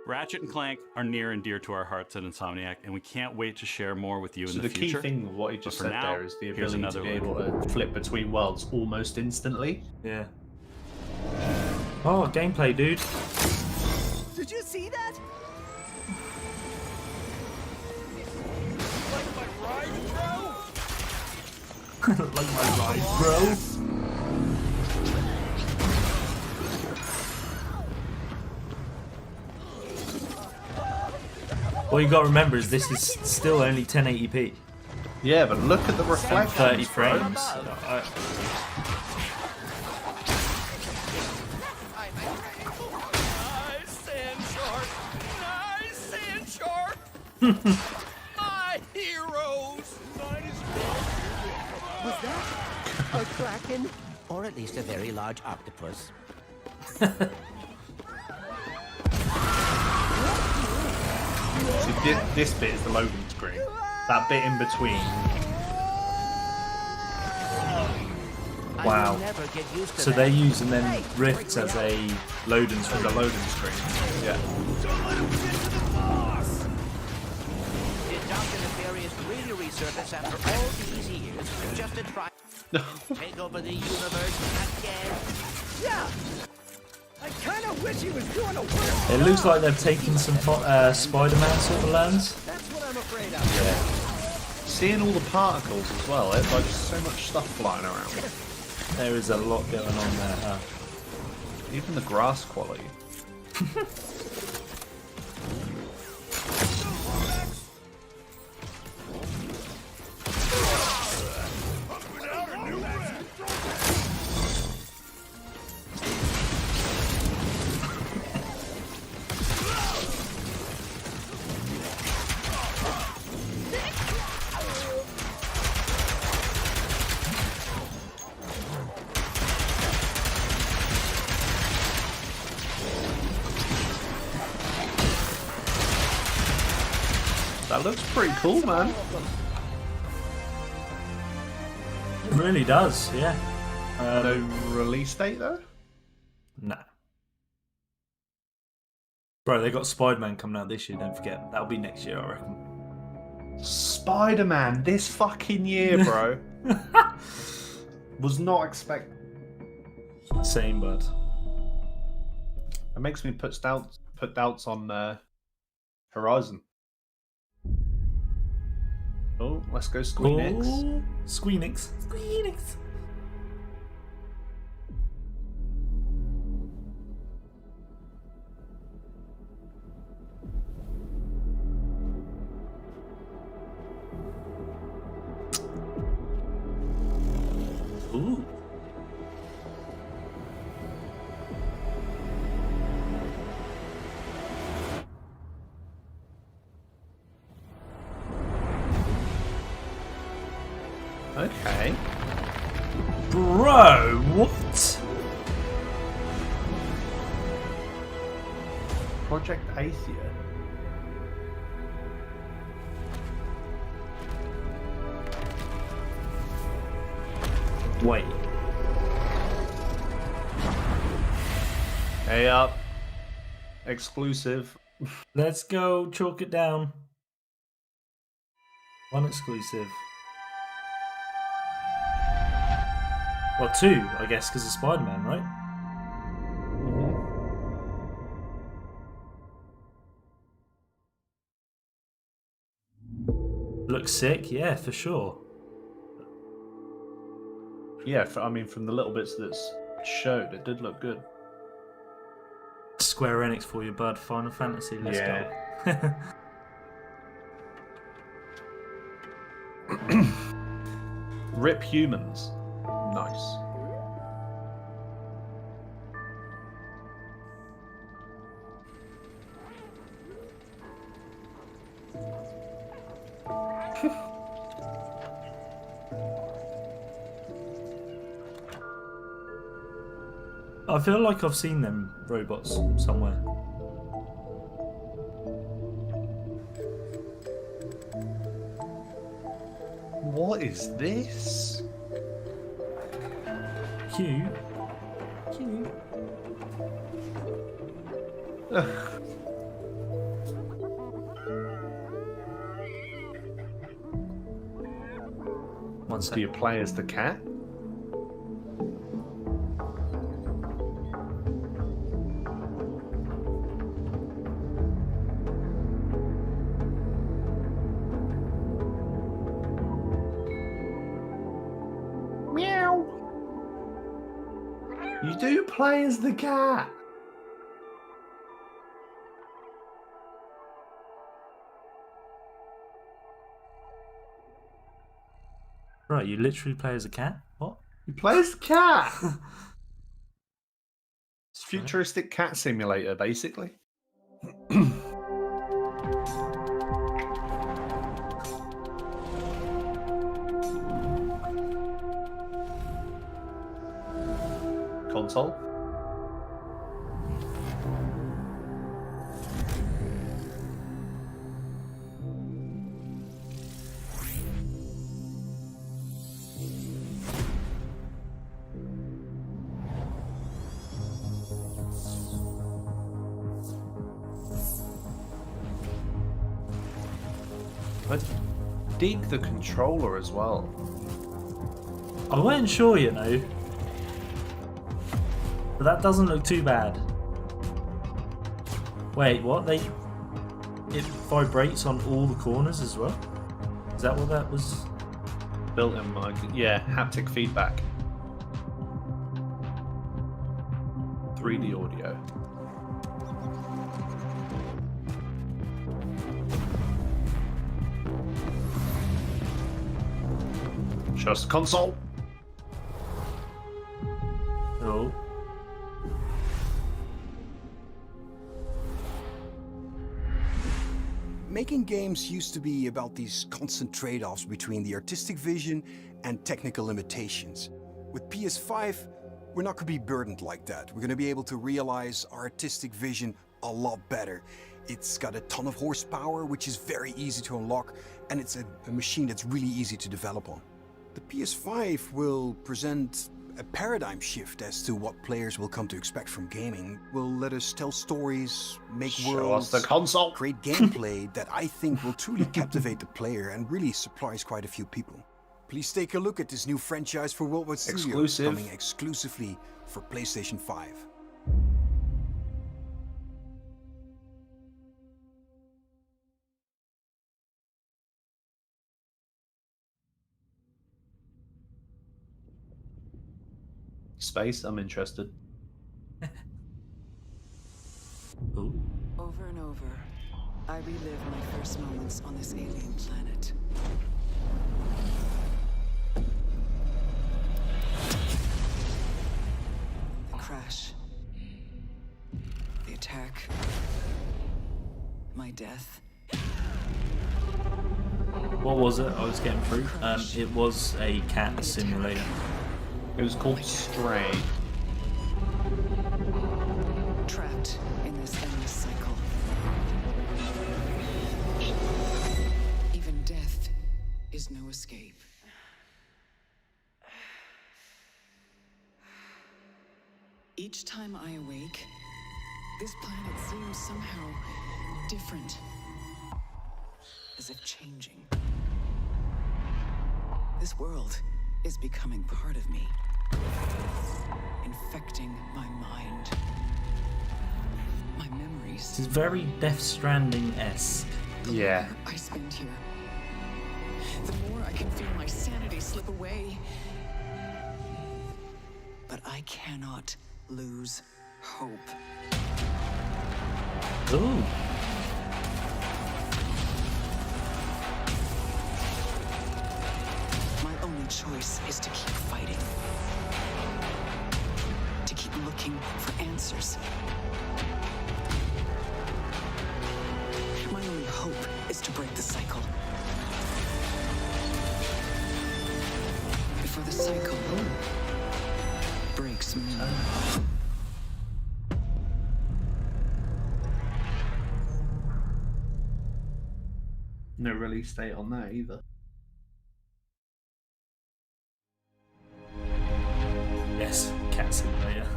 Ratchet and Clank are near and dear to our hearts at Insomniac, and we can't wait to share more with you in So the the future. key thing with what he just But for said now, there is the here's ability to another be able look. to flip between worlds almost instantly. Yeah. Oh, gameplay, dude. Did you see that? Like my ride, bro. All you got to remember is this is still only 1080p. Yeah, but look at the reflections. 30 bro. frames. Nice sand shark! Nice sand shark! My heroes! Was that a kraken? Or at least a very large octopus. See, this bit is the loading screen. That bit in between. Wow. Never get used to So that. they're using them rifts as a loading For screen. the loading screen. Yeah. Did Dr. Nefarious really resurface after all these years just to try take over the universe again? Yeah. I kind of wish he was doing a work. It looks like they've taken some Spider-Man sort of lands. That's what I'm afraid of. Seeing all the particles as well, it's like so much stuff flying around. There is a lot going on there, huh? Even the grass quality. That looks pretty cool, man. It really does, yeah. No release date though? Nah. Bro, they got Spider-Man coming out this year, don't forget. That'll be next year, I reckon. Spider-Man this fucking year, bro. Was not expect. Same, bud. It makes me put doubts on Horizon. Oh, let's go Squeenix. Oh, Squeenix. Squeenix. Ooh. Okay. Bro, what? Project Athia. Wait. Hey up. Exclusive. Let's go. Chalk it down. One exclusive. Well, two, I guess, because of Spider-Man, right? Looks sick, yeah, for sure. Yeah, I mean, from the little bits that's showed, it did look good. Square Enix for you, bud. Final Fantasy, let's go. Rip humans. Nice. I feel like I've seen them robots somewhere. What is this? Cute. Cute. One second. Do you play as the cat? Meow. You do play as the cat. Right, you literally play as a cat? What? You play as the cat. It's a futuristic cat simulator, basically. Console. I dig the controller as well. I wasn't sure, you know. But that doesn't look too bad. Wait, what? It vibrates on all the corners as well? Is that what that was? Built-in mic. Yeah, haptic feedback. 3D audio. Just console. Oh. Making games used to be about these constant trade-offs between the artistic vision and technical limitations. With PS5, we're not going to be burdened like that. We're going to be able to realize our artistic vision a lot better. It's got a ton of horsepower, which is very easy to unlock, and it's a machine that's really easy to develop on. The PS5 will present a paradigm shift as to what players will come to expect from gaming. Will let us tell stories, make worlds, the console, create gameplay that I think will truly captivate the player and really surprise quite a few people. Please take a look at this new franchise for Worldwide Studios, coming exclusively for PlayStation 5. Space, I'm interested. Over and over, I relive my first moments on this alien planet. The crash. The attack. My death. What was it I was getting through? It was a cat simulator. It was called Stray. Trapped in this endless cycle. Even death is no escape. Each time I awake, this planet seems somehow different. As if changing. This world is becoming part of me. Infecting my mind. My memories. It's very Death Stranding-esque. Yeah. The longer I spend here, the more I can feel my sanity slip away. But I cannot lose hope. Ooh. My only choice is to keep fighting. To keep looking for answers. My only hope is to break the cycle. Before the cycle breaks me. No release date on that either. Yes, cat simulator.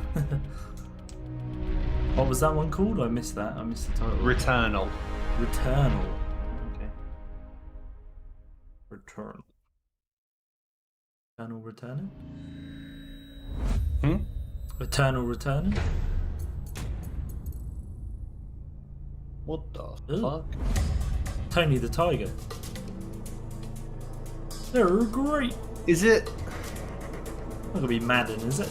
What was that one called? I missed that. I missed the title. Returnal. Returnal. Okay. Returnal. Eternal returning? Eternal returning? What the Ooh. fuck? Tony the Tiger. They're great. Is it? Not gonna be Madden, is it?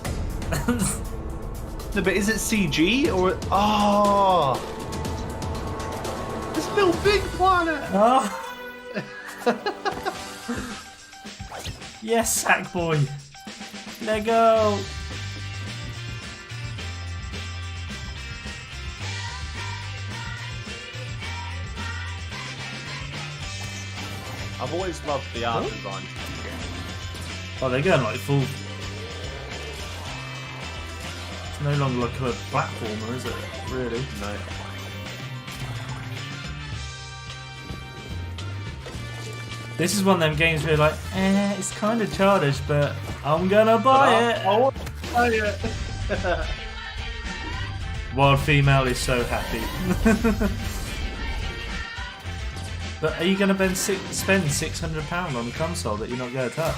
No, but is it CG or? Oh, it's Little Big Planet. Oh. Yes, Sackboy. Lego. I've always loved the art design. Oh, they're going like full. It's no longer like a platformer, is it? Really? No. This is one of them games where you're like, it's kind of childish, but I'm gonna buy it. I want to buy it. Wild female is so happy. But are you going to spend £600 on a console that you're not going to touch?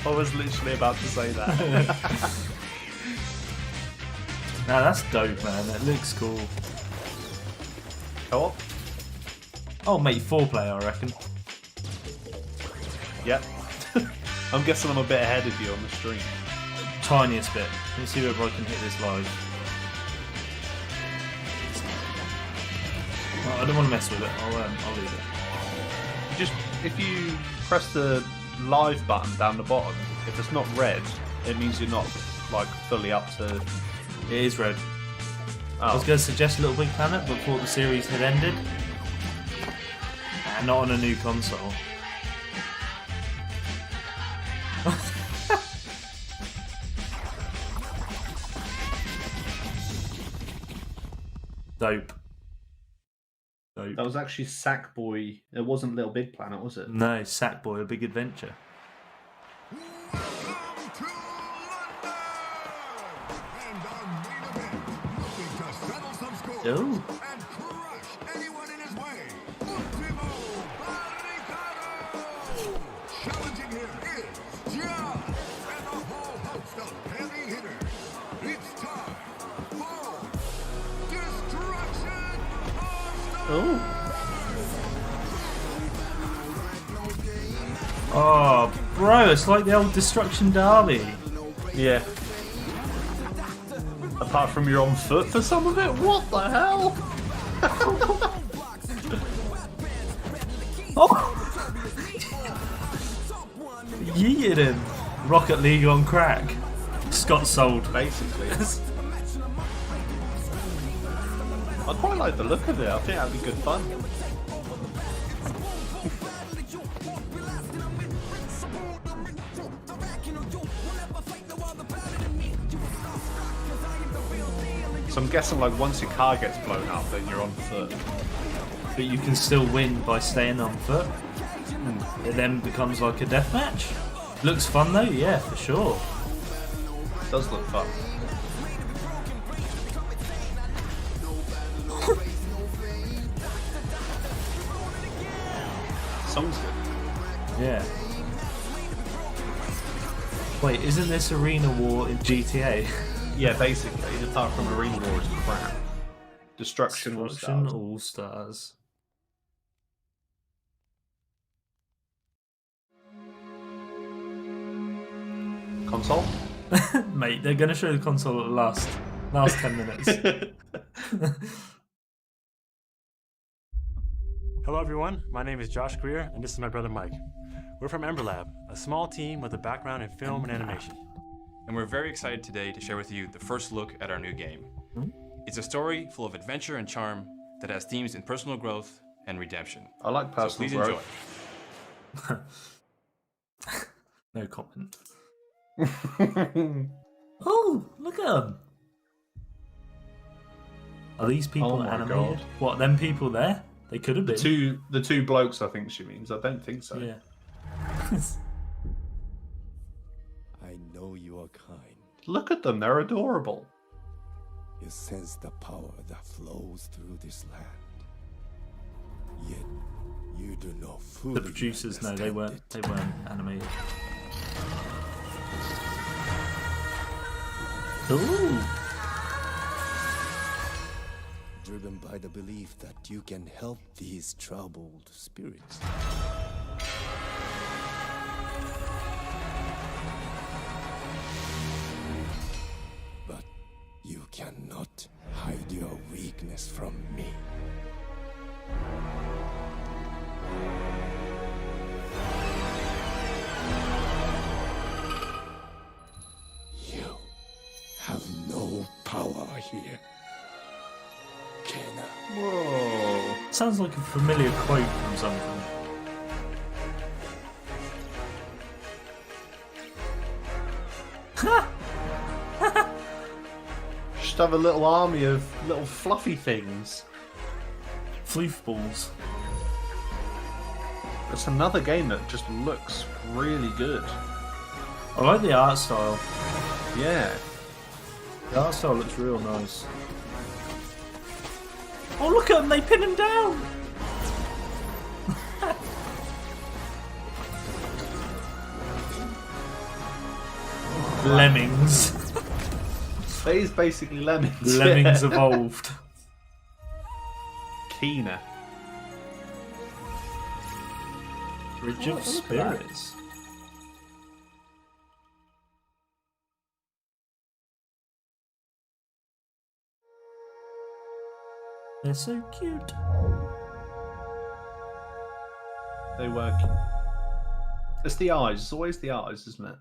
I was literally about to say that. Now that's dope, man. That looks cool. Co-op? Oh, mate, 4-player, I reckon. Yep. I'm guessing I'm a bit ahead of you on the stream. Tiniest bit. Let me see whether I can hit this live. I don't want to mess with it. I'll leave it. Just if you press the live button down the bottom, if it's not red, it means you're not like fully up to. It is red. Oh. I was going to suggest Little Big Planet, but thought the series had ended. And not on a new console. Dope. That was actually Sackboy. It wasn't Little Big Planet, was it? No, Sackboy: A Big Adventure. Oh. Challenging him is John and a whole host of heavy hitters. It's time for Destruction Oh. Oh, bro, it's like the old Destruction Derby. Yeah. Apart from you're on foot for some of it? What the hell? Oh! Yeeted him. Rocket League on crack. Scott sold. Basically. I quite like the look of it. I think that'd be good fun. So I'm guessing like once your car gets blown up then you're on foot. But you can still win by staying on foot. It then becomes like a deathmatch. Looks fun though, yeah, for sure. It does look fun. Song's good. Yeah. Wait, isn't this Arena War in GTA? Yeah, basically, apart from Arena War is crap. Destruction All-Stars. All-Stars. Console? Mate, they're going to show the console at last 10 minutes. Hello everyone, my name is Josh Greer and this is my brother Mike. We're from Ember Lab, a small team with a background in film and animation. And we're very excited today to share with you the first look at our new game. It's a story full of adventure and charm that has themes in personal growth and redemption. I like personal growth. Enjoy. No comment. Oh, look at them. Are these people animated? God. What, them people there? They could have been. The two blokes, I think she means. I don't think so. Yeah. I know you are kind. Look at them, they're adorable. You sense the power that flows through this land. Yet you do not fully The producers, no, they weren't animated. Ooh. Driven by the belief that you can help these troubled spirits. But you cannot hide your weakness from me. You have no power here. Whoa. Sounds like a familiar quote from something. Just have a little army of little fluffy things. Floofballs. It's another game that just looks really good. I like the art style. Yeah. The art style looks real nice. Oh, look at them, they pin him down! Lemmings. That is basically Lemmings. Lemmings evolved. Keener. Bridge of Spirits. They're so cute. They work. It's the eyes. It's always the eyes, isn't it?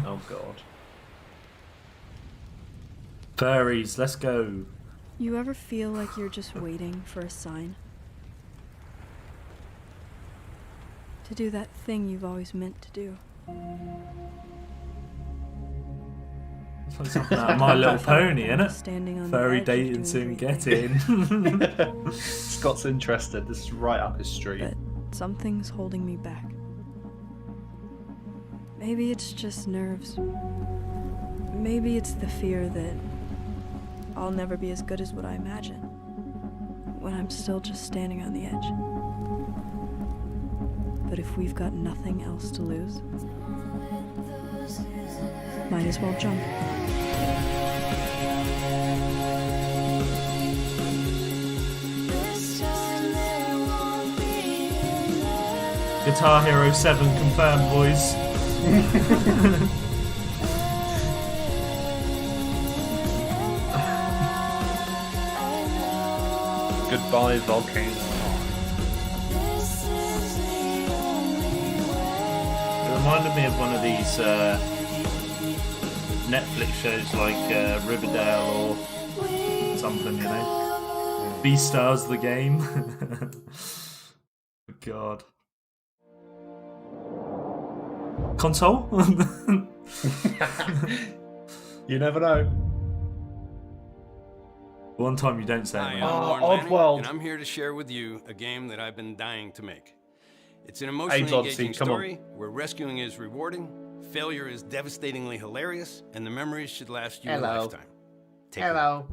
Oh god. Furries, let's go. You ever feel like you're just waiting for a sign? To do that thing you've always meant to do. It's like something out of My Little Pony, innit? Standing on Furry the edge of dating doing soon, great get in. Scott's interested. This is right up his street. But something's holding me back. Maybe it's just nerves. Maybe it's the fear that I'll never be as good as what I imagine, when I'm still just standing on the edge. But if we've got nothing else to lose, might as well jump. Guitar Hero 7 confirmed, boys. Goodbye, Volcano. It reminded me of one of these Netflix shows like Riverdale or something, you know? Beastars the game. God. Console? You never know. One time you don't say Hi, it. I'm Warren Oddworld. Lanning, and I'm here to share with you a game that I've been dying to make. It's an emotionally engaging story where rescuing is rewarding, failure is devastatingly hilarious, and the memories should last you a lifetime. Hello.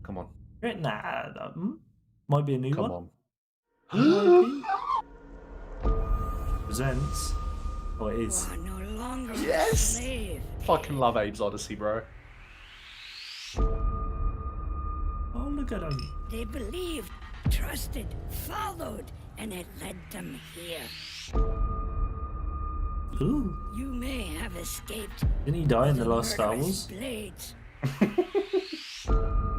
Come on. Nah, might be a new one. Come Presents. Oh, it is. No longer Yes! slave. Fucking love Abe's Odyssey, bro. Oh, look at him. They believed, trusted, followed, and it led them here. Ooh. You may have escaped. Didn't he die in the last Star murderous Wars? Blades.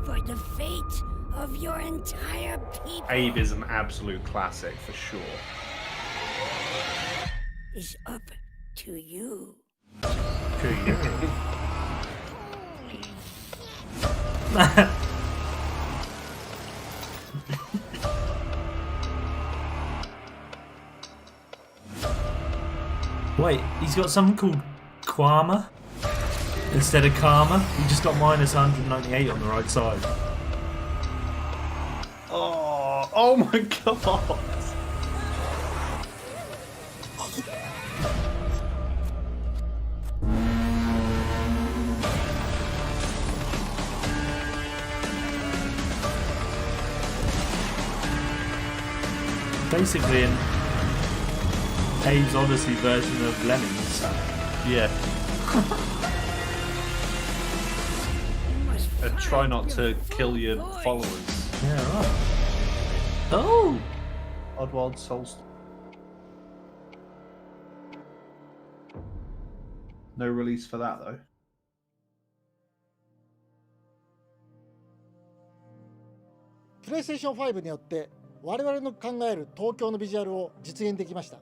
For the fate of your entire people Abe is an absolute classic for sure. is up to you. To you. Wait, he's got something called Kwama instead of Karma. He just got minus 198 on the right side. Oh my god! Basically an Abe's Odyssey version of Lemmings. Yeah. Try not to kill your followers. Yeah, right. Oh! Oddworld Souls. No release for that though. PlayStation 5によって我々の考える東京のビジュアルを実現できました。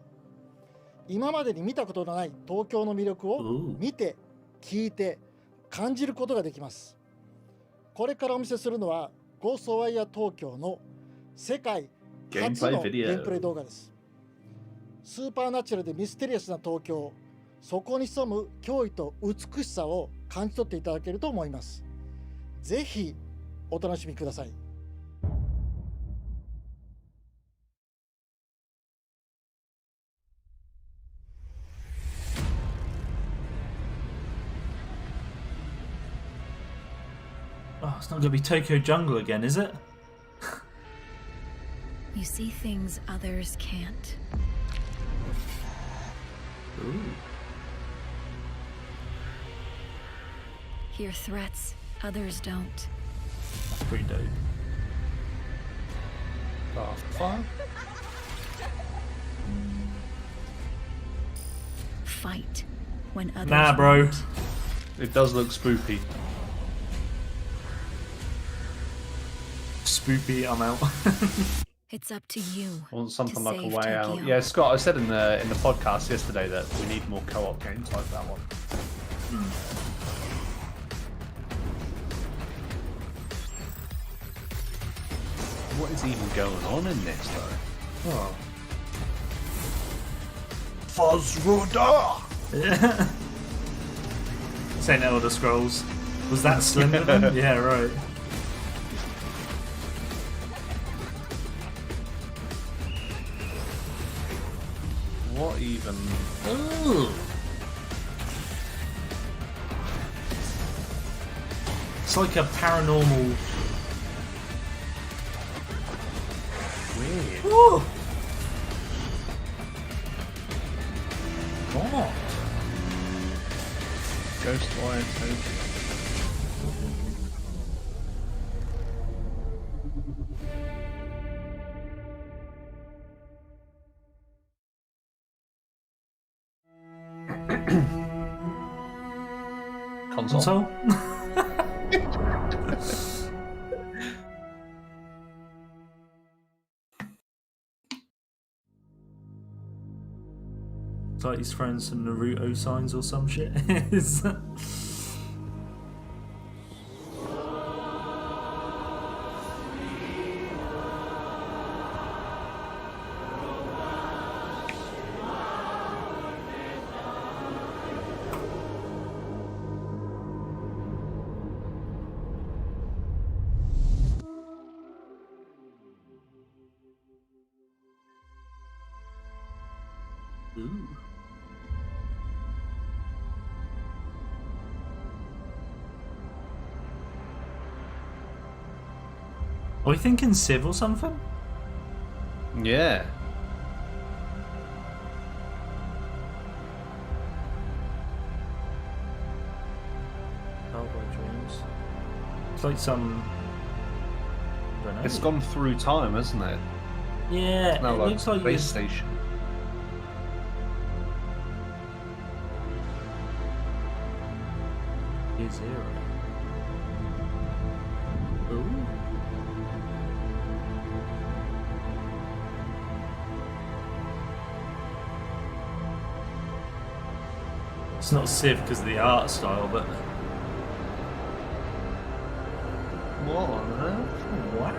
今までに見たことのない東京の魅力を見て、聞いて、感じることができます。これからお見せするのはゴーストワイヤー東京の世界初のゲームプレイ動画です。スーパーナチュラルでミステリアスな東京、そこに潜む驚異と美しさを感じ取っていただけると思います。ぜひお楽しみください。Oh, it's not going to be Tokyo Jungle again, is it? You see things others can't. Ooh. Hear threats others don't. That's pretty dope. Fun. Fight when others Nah, bro. won't. It does look spoopy. Spoopy, I'm out. It's up to you. I want something like a save way out. Tokyo. Yeah, Scott, I said in the podcast yesterday that we need more co-op games like that one. What is even going on in this though? Oh. Fozruda! St. Elder Scrolls. Was that Slenderman? Yeah, right. What even. Ooh. It's like a paranormal. Weird. Ooh. God. Ghostwire Tokyo. Console? It's like he's throwing some Naruto signs or some shit. Ooh. Are we thinking Civ or something? Yeah. Cowboy Dreams. It's like some. I don't know. It's gone through time, hasn't it? Yeah, It's now it like looks like space station. Year Zero. Ooh. It's not Civ because of the art style, but. What on earth? Wow.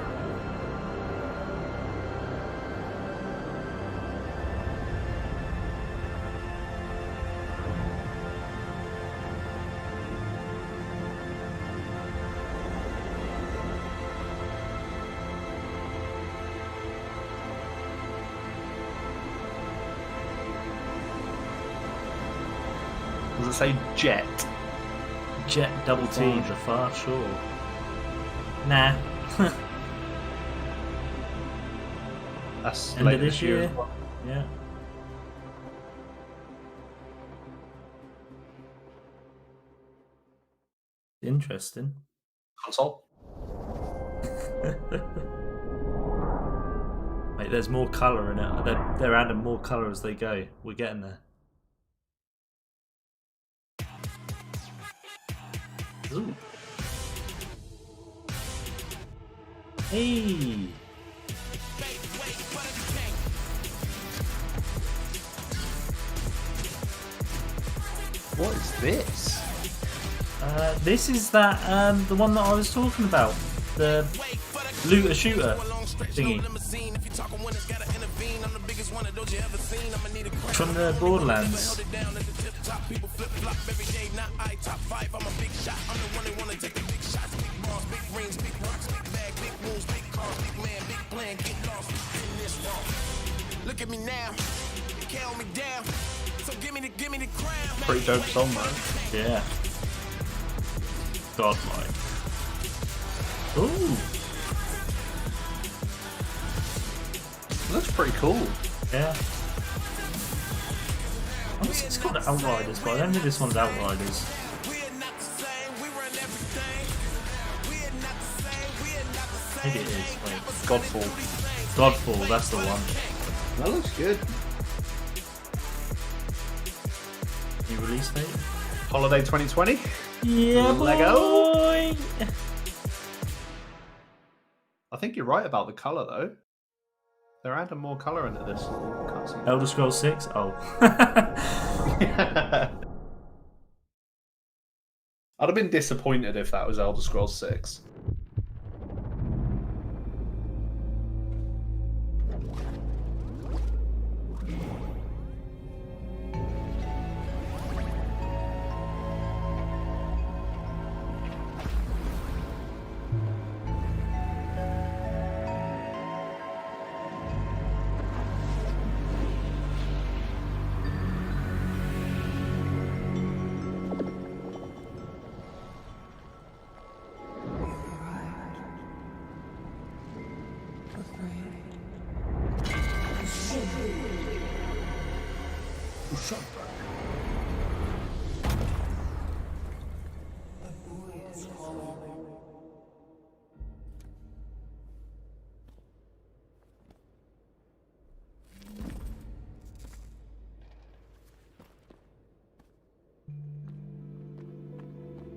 Does it say Jet? Jet double T, the Far Shore. Nah. That's End later of this this year. year. As well. Yeah. Interesting. Console. Mate, there's more colour in it. They're adding more colour as they go. We're getting there. Ooh. Hey. What is this? This is that the one that I was talking about, the looter shooter thingy from the Borderlands. Look at me now, count me down. So give me the crown. Pretty dope song, man. Yeah. Godlike. Ooh. Looks pretty cool. Yeah. Honestly, it's called Outriders, but I don't think this one's Outriders. Maybe it is. Wait. Godfall. Godfall, that's the one. That looks good. New release date? Holiday 2020. Yeah, Lego. boy. I think you're right about the color though. They're adding more color into this little cutscene. Elder Scrolls 6? Oh. I'd have been disappointed if that was Elder Scrolls 6.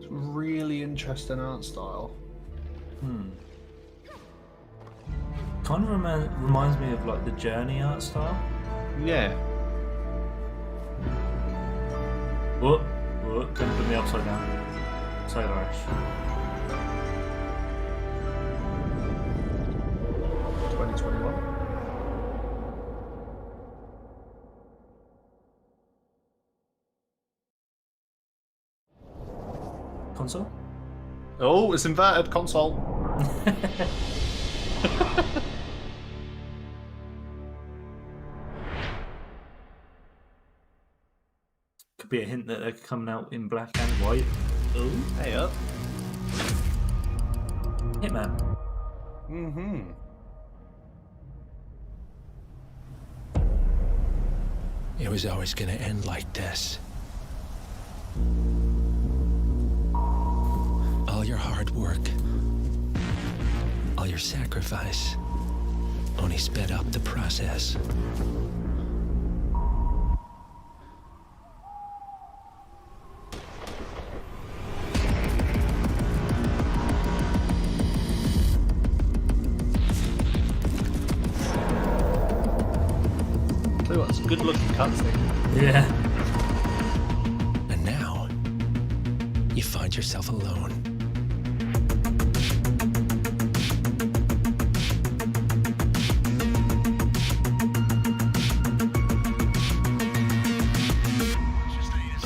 It's a really interesting art style. Kind of reminds me of like the Journey art style. Yeah. What? Gonna put me upside down. Solar Ash. 2021. Console? Oh, it's inverted console. Could be a hint that they're coming out in black and white. Oh, hey up. Hitman. It was always gonna end like this. All your hard work, all your sacrifice, only sped up the process. Tell you what, it's a good looking cutscene. Yeah. And now, you find yourself alone.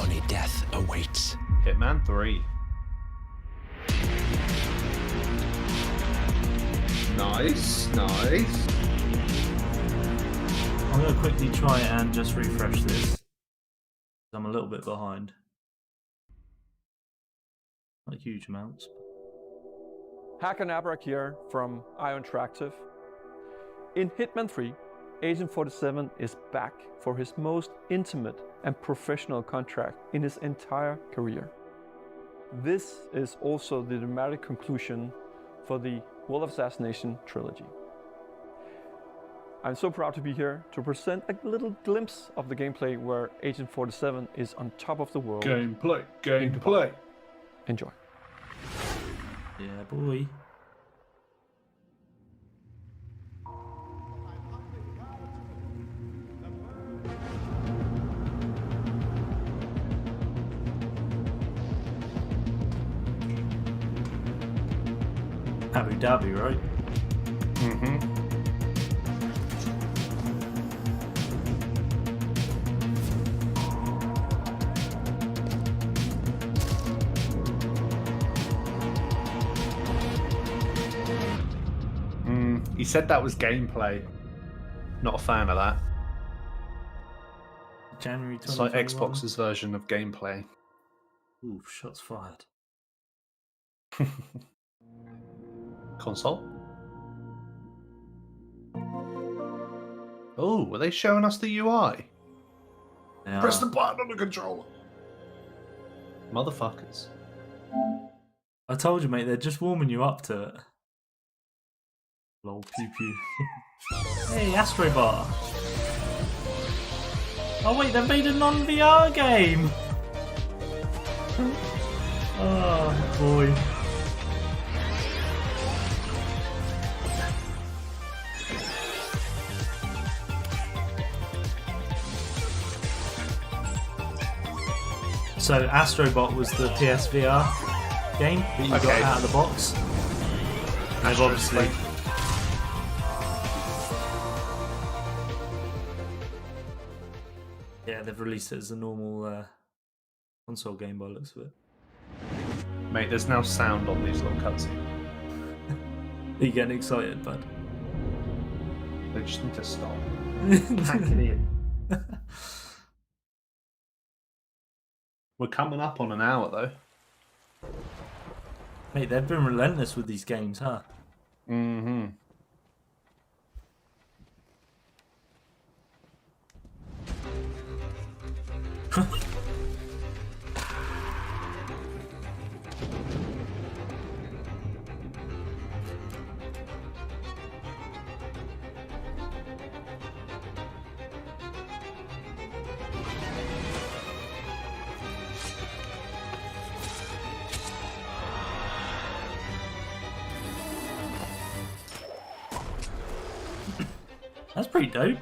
Only death awaits. Hitman 3. Nice. I'm going to quickly try and just refresh this. I'm a little bit behind. Not huge amounts. Hacker Nabrak here from IO Interactive. In Hitman 3, Agent 47 is back for his most intimate and professional contract in his entire career. This is also the dramatic conclusion for the World of Assassination trilogy. I'm so proud to be here to present a little glimpse of the gameplay where Agent 47 is on top of the world. Gameplay. Enjoy. Yeah, boy. Abu Dhabi, right? He said that was gameplay. Not a fan of that. January It's like 2021. Xbox's version of gameplay. Ooh, shots fired. Console? Oh, were they showing us the UI? They Press are. the button on the controller. Motherfuckers. I told you, mate, they're just warming you up to it. Lol, pew pew. Hey, Astrobot. Oh wait, they made a non-VR game. Oh boy. So Astrobot was the PSVR game that you got out of the box. They've obviously they've released it as a normal console game by the looks of it. Mate, there's now sound on these little cutscenes. Are you getting excited, bud? They just need to stop. Pack it in. We're coming up on an hour though. Mate, they've been relentless with these games, huh? Mm-hmm. That's pretty dope.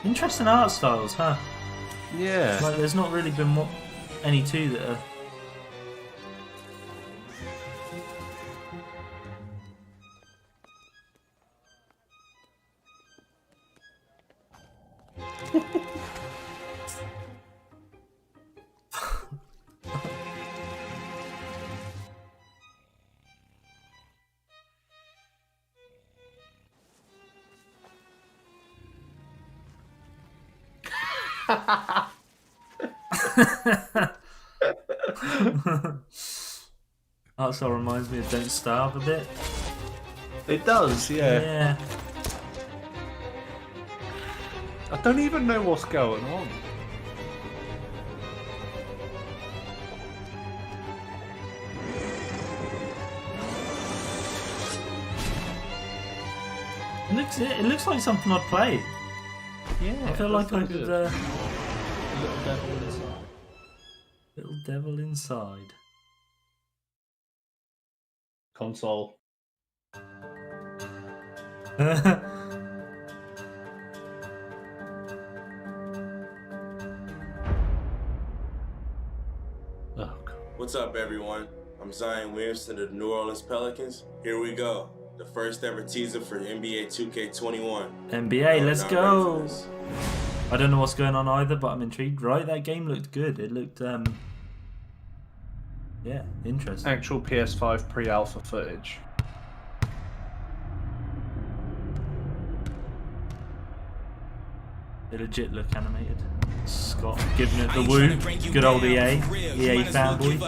Interesting art styles, huh? Yeah. Like, there's not really been any two that are. Art style reminds me of Don't Starve a bit. It does, yeah. Yeah. I don't even know what's going on. It looks like something I'd play. Yeah. I feel like I could. Little devil inside. Little devil inside. Console. What's up, everyone? I'm Zion Williamson of the New Orleans Pelicans. Here we go. The first ever teaser for NBA 2K21. NBA, let's go! I don't know what's going on either, but I'm intrigued. Right, that game looked good. It looked, yeah, interesting. Actual PS5 pre-alpha footage. They legit look animated. Scott giving it the woo. Good old EA. EA fanboy.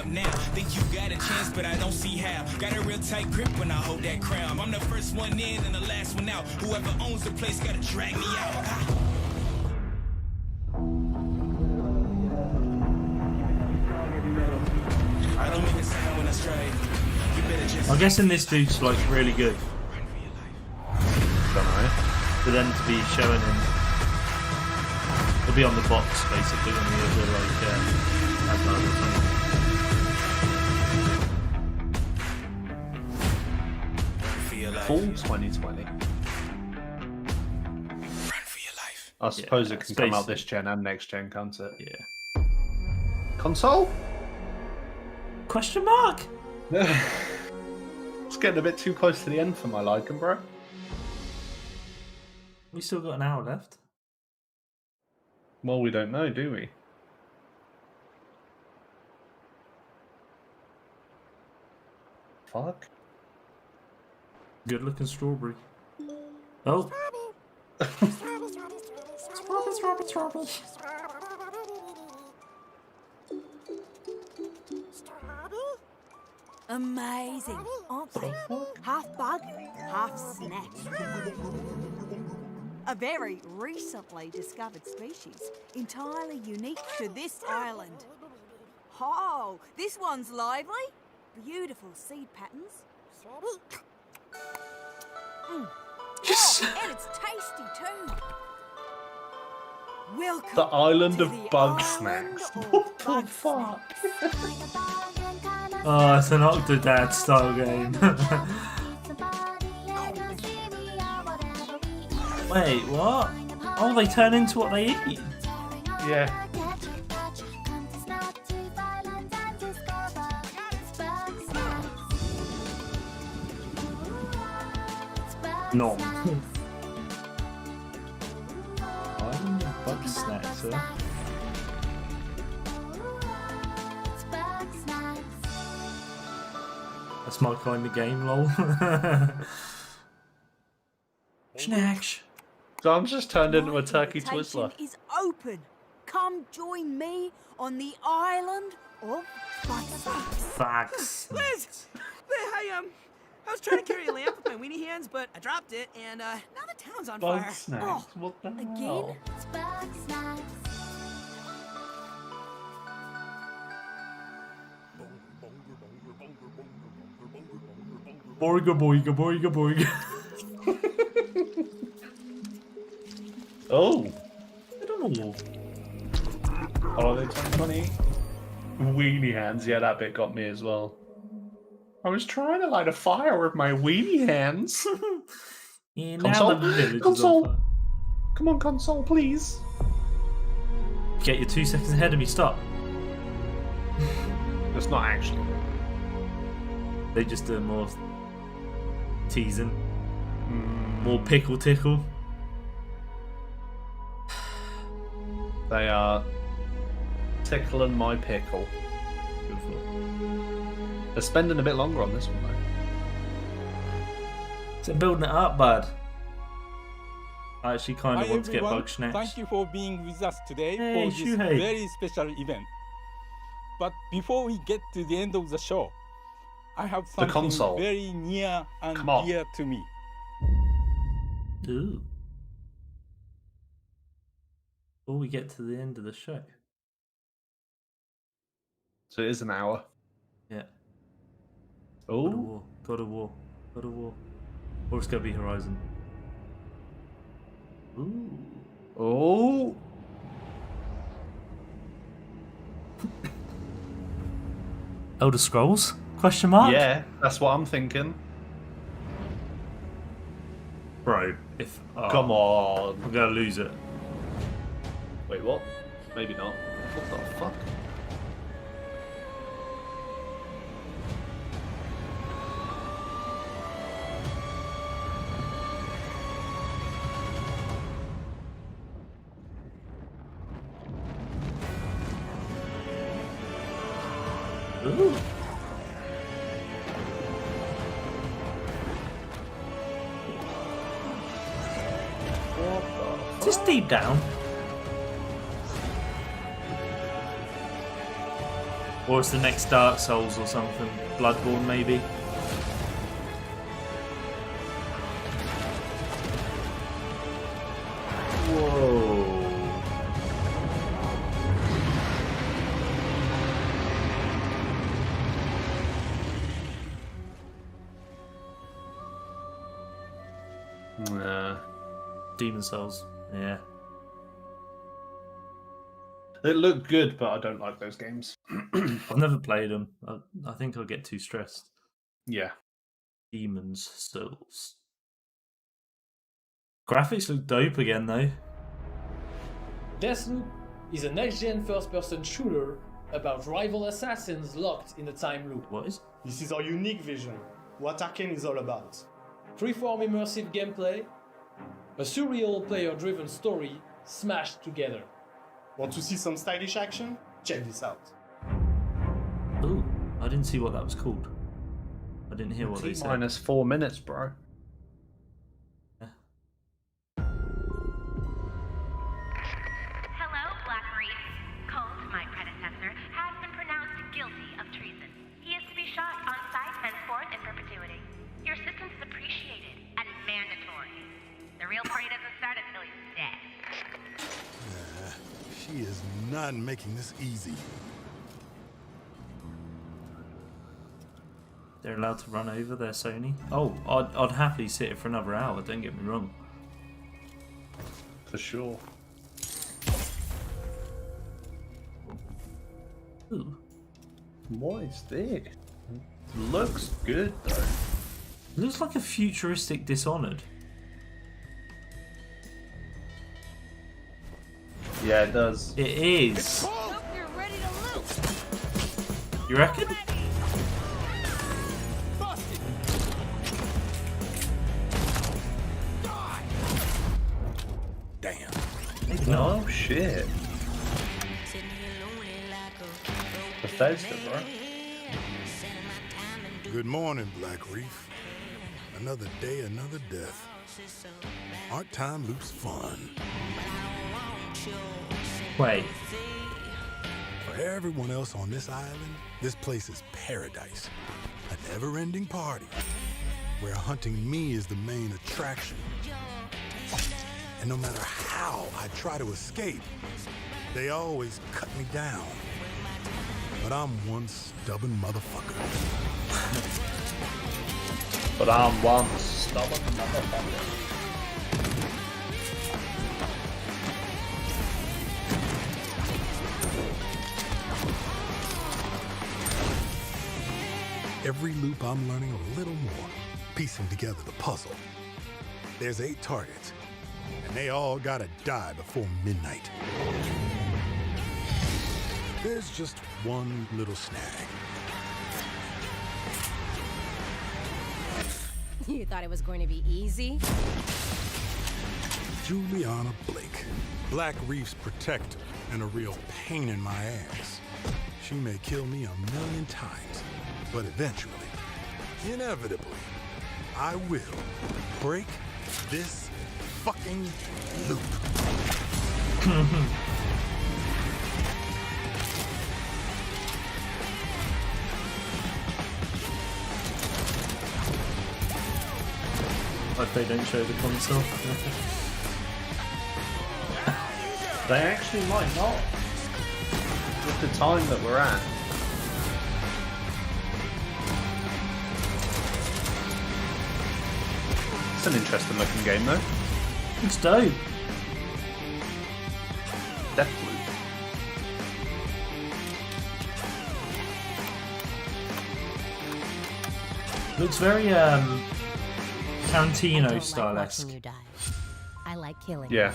Think you got a chance, but I don't see how. Got a real tight grip when I hold that crown. I'm the first one in and the last one out. Whoever owns the place gotta drag me out. I don't make a sound when I strike. You better just. I'm guessing this dude's like really good. Don't know. For them to be showing him. He'll be on the box basically when he has like Fall 2020. I suppose it can come out this gen and next gen, can't it? Yeah. Console? Question mark? It's getting a bit too close to the end for my liking, bro. We still got an hour left. Well, we don't know, do we? Fuck. Good looking strawberry. Oh. Amazing, aren't they? Half bug, half snack. A very recently discovered species, entirely unique to this island. Oh, this one's lively. Beautiful seed patterns. Oh, and it's tasty too. Welcome the island to of the bug island snacks. of What the bug fuck? Oh, it's an Octodad style game. Wait, what? Oh, they turn into what they eat? Yeah. No. Island of bug snacks, huh? That's my kind of game, lol. Snacks. Dom's just turned into a turkey Invitation Twizzler. is open. Come join me on the island of bug snacks. Facts. Liz! Hey, I was trying to carry a lamp with my weenie hands, but I dropped it, and now the town's on Bug fire. snacks? Oh, What the again? hell? It's bug snacks. Boiga, boiga, boiga, boiga. Oh. I don't know Ooh. Holiday 2020. Weenie hands. Yeah, that bit got me as well. I was trying to light a fire with my weenie hands. Yeah, console? now the village is console. on fire. Come on, console, please. Get you 2 seconds ahead of me. Stop. That's not actually. They just do more teasing, more pickle tickle. They are tickling my pickle. Beautiful. They're spending a bit longer on this one though. So building it up, bud. I actually kind of want to get bug snatched. Thank you for being with us today Hey, for this Shuhei. very special event. But before we get to the end of the show, I have something console. very near and Come on. dear to me. Ooh. Before we get to the end of the show. So it is an hour. Yeah. Oh. God of War. God of War. God of War. Or it's going to be Horizon. Ooh. Oh. Elder Scrolls? Question mark? Yeah, that's what I'm thinking. Bro, if... oh, Come on. I'm going to lose it. Wait, what? Maybe not. What the fuck? Ooh. Just deep down. Or it's the next Dark Souls or something. Bloodborne, maybe. Whoa. Nah. Demon Souls. Yeah. They look good, but I don't like those games. I've never played them. I think I'll get too stressed. Yeah. Demon's Souls. Graphics look dope again, though. Deathloop is a next-gen first-person shooter about rival assassins locked in a time loop. What is? This is our unique vision, what Arkane is all about. Freeform immersive gameplay, a surreal player-driven story smashed together. Want to see some stylish action? Check this out. Ooh, I didn't see what that was called. I didn't hear what they said. Minus 4 minutes, bro. Hello, Black Reef. Colt, my predecessor, has been pronounced guilty of treason. He is to be shot on sight henceforth in perpetuity. Your assistance is appreciated and mandatory. The real party doesn't start until he's dead. She is not making this easy. They're allowed to run over their Sony? Oh, I'd happily sit it for another hour, don't get me wrong. For sure. Ooh. What is this? Looks good, though. It looks like a futuristic Dishonored. Yeah, it does. It is. You're ready to loot. You reckon? Damn. Oh, shit. Bethesda, bro. Good morning, Black Reef. Another day, another death. Aren't time loops fun? Wait. For everyone else on this island, this place is paradise. A never-ending party where hunting me is the main attraction. And no matter how I try to escape, they always cut me down. But I'm one stubborn motherfucker. But I'm one stubborn motherfucker. Every loop I'm learning a little more, piecing together the puzzle. There's 8 targets, and they all gotta die before midnight. There's just one little snag. You thought it was going to be easy? Juliana Blake, Black Reef's protector and a real pain in my ass. She may kill me 1,000,000 times, but eventually, inevitably, I will break this fucking loop. Like they don't show the console. They actually might not. With the time that we're at. It's an interesting looking game though. It's dope. Deathloop. Looks very Tarantino style-esque. Watching you die. I like killing. Yeah.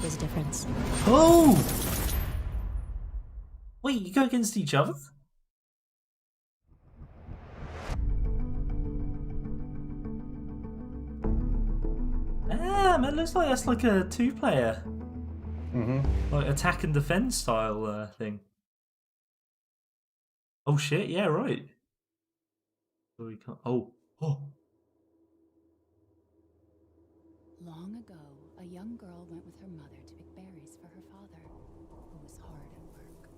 There's a difference. Oh! Wait, you go against each other? Damn, it looks like that's like a 2-player. Like attack and defense style thing. Oh shit, yeah, right. Oh, we can't. Oh. Long ago, a young girl went with her mother to pick berries for her father, who was hard at work.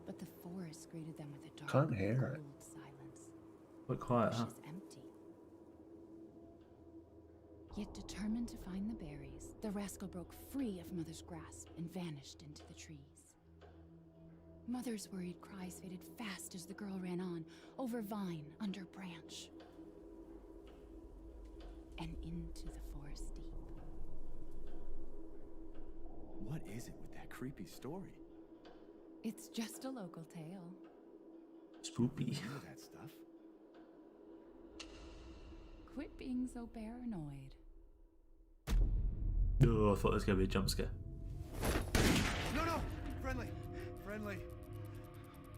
But the forest greeted them with a dark, Can't hear it. cold silence. Quite quiet, huh? Bushes empty. Yet determined to find the berries, the rascal broke free of Mother's grasp and vanished into the trees. Mother's worried cries faded fast as the girl ran on, over vine, under branch, and into the forest deep. What is it with that creepy story? It's just a local tale. Spoopy. You know that stuff. Quit being so paranoid. Oh, I thought there was going to be a jump scare. No! Friendly.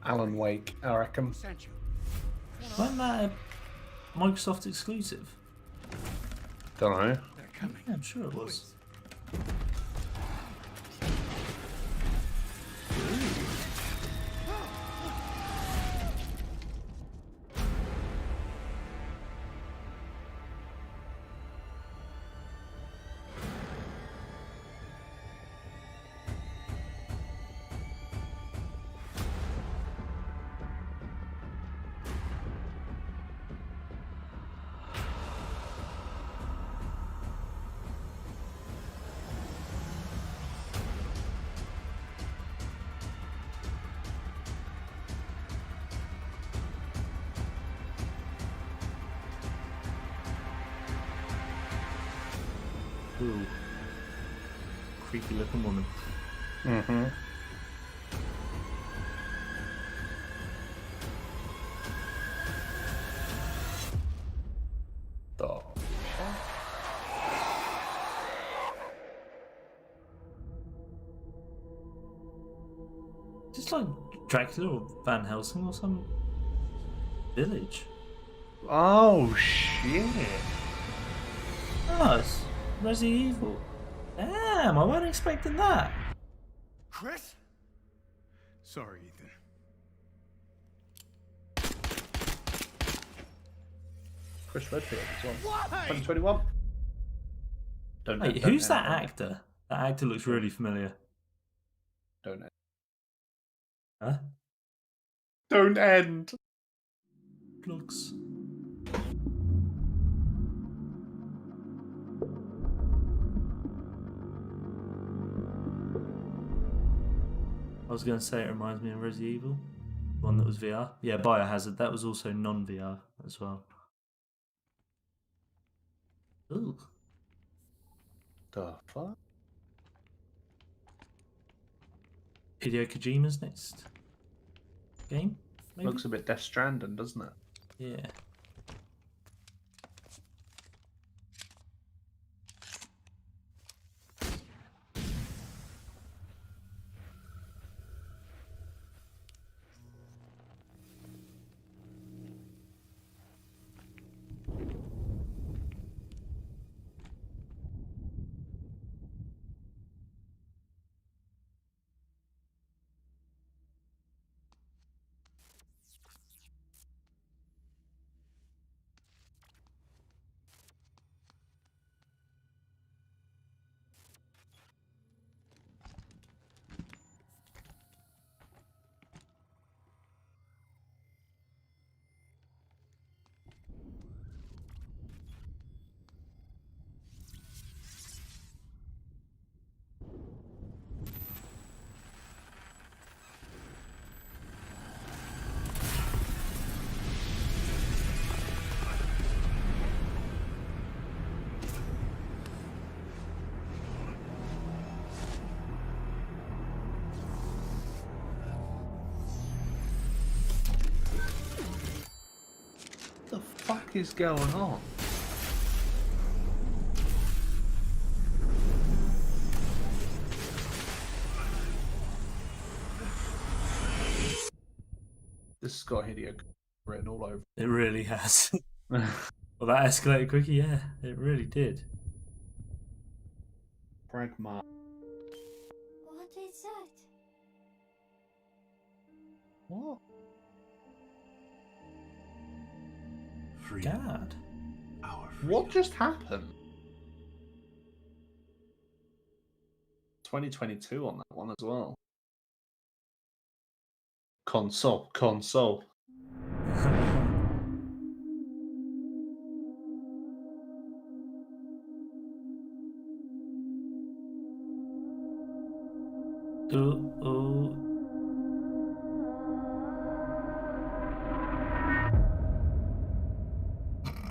Alan Wake, I reckon. Sent you. Wasn't that a Microsoft exclusive? Don't know. They're coming. Yeah, I'm sure it was. Ooh. Creepy looking woman. Mm-hmm. Just like Dracula or Van Helsing or some village. Oh shit. Oh, it's Resident Evil. Damn, I wasn't expecting that. Chris? Sorry, Ethan. Chris Redfield as well. Why? 2021. Wait, who's that actor? That actor looks really familiar. Don't end. Huh? Don't end. Plugs. I was going to say it reminds me of Resident Evil. One that was VR. Yeah, Biohazard. That was also non-VR as well. Ooh. The fuck? Hideo Kojima's next game? Maybe? Looks a bit Death Stranding, doesn't it? Yeah. What the fuck is going on? This has got Hideo written all over. It really has. Well, that escalated quickly. Yeah, it really did. Pragma. What is that? What? God. What just happened? 2022 on that one as well. Console.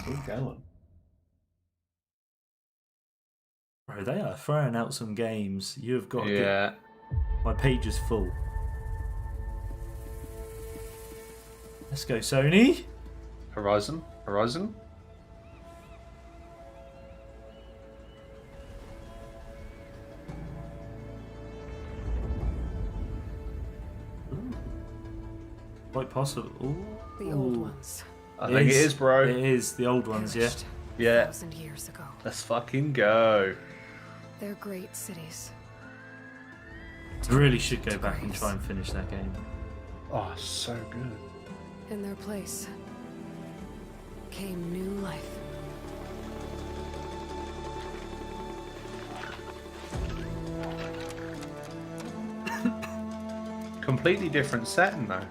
Keep going. Bro, they are throwing out some games. You've got to Yeah. get... My page is full. Let's go, Sony. Horizon. Quite possible. Ooh. The old ones. I think it is, bro. It is the old ones, yeah. Yeah. 1,000 years ago. Let's fucking go. They're great cities. Really should go back and try and finish that game. Oh, so good. In their place came new life. Completely different setting though.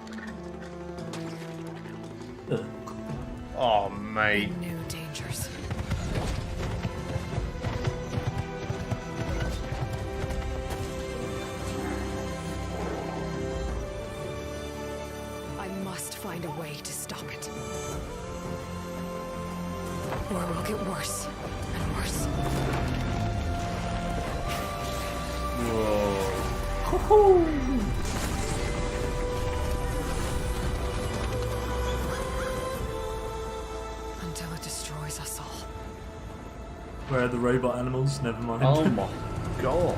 Oh, mate. New dangers. I must find a way to stop it. Or it will get worse and worse. Whoa. Until it destroys us all. Where are the robot animals? Never mind. Oh my god.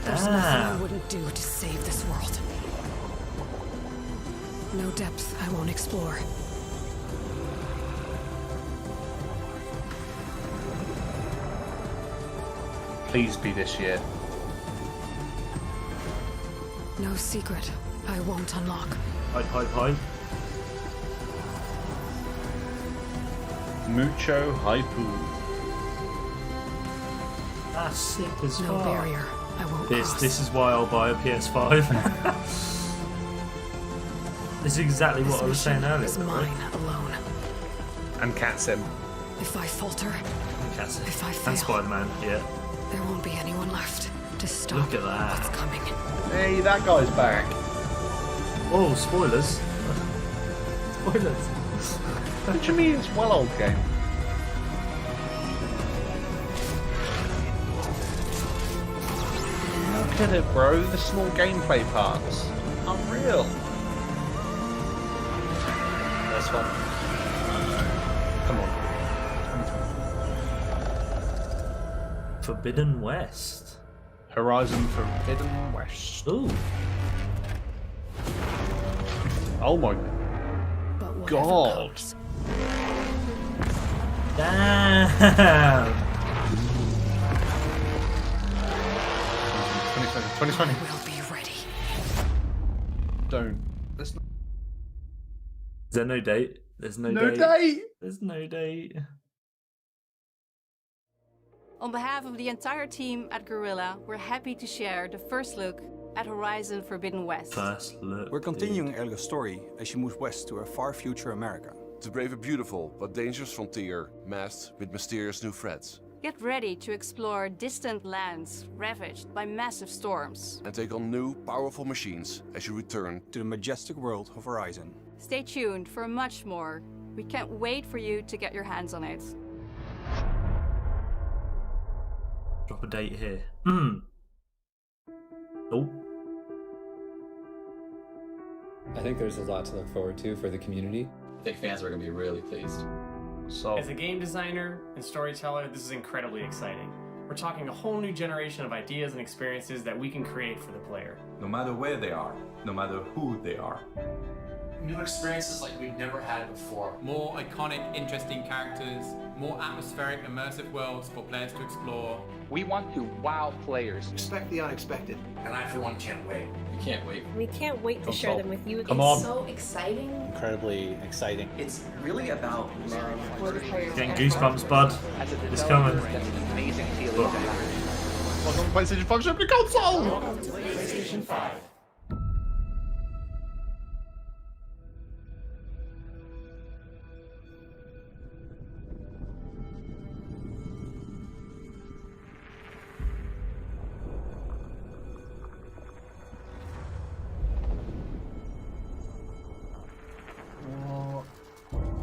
There's nothing I wouldn't do to save this world. No depth I won't explore. Please be this year. No secret I won't unlock. Hype. Mucho hypu. That's sick as No fuck. barrier I won't cross. This is why I'll buy a PS5. This is exactly what I was saying earlier. Is mine alone. And Catsim. If I falter, if I fail, And Spider-Man, yeah. there won't be anyone left to stop Look at that. what's coming. Hey, that guy's back. Oh, spoilers. Spoilers. What do you mean it's well old game? No. at it, bro. The small gameplay parts. Unreal. That's fun. Come on. Forbidden West. Horizon Forbidden West. Ooh. Oh my god. Damn. 2020. We'll be ready. Don't. There's Is there no date? There's no date. There's no date. On behalf of the entire team at Guerrilla, we're happy to share the first look at Horizon Forbidden West. First look. We're continuing Elga's story as she moves west to a far future America. To brave a beautiful but dangerous frontier, masked with mysterious new threats. Get ready to explore distant lands ravaged by massive storms. And take on new, powerful machines as you return to the majestic world of Horizon. Stay tuned for much more. We can't wait for you to get your hands on it. Drop a date here. Oh. I think there's a lot to look forward to for the community. I think fans are going to be really pleased. So, as a game designer and storyteller, this is incredibly exciting. We're talking a whole new generation of ideas and experiences that we can create for the player. No matter where they are, no matter who they are. New experiences like we've never had before. More iconic, interesting characters, more atmospheric, immersive worlds for players to explore. We want to wow players. Expect the unexpected. And I, for one, can't wait. We can't wait. We can't wait to share them with you. Come on. It's so exciting. Incredibly exciting. It's really about love. Getting goosebumps, bud. It's coming. Amazing feeling. Welcome to PlayStation 5 shipping console! Welcome to PlayStation 5.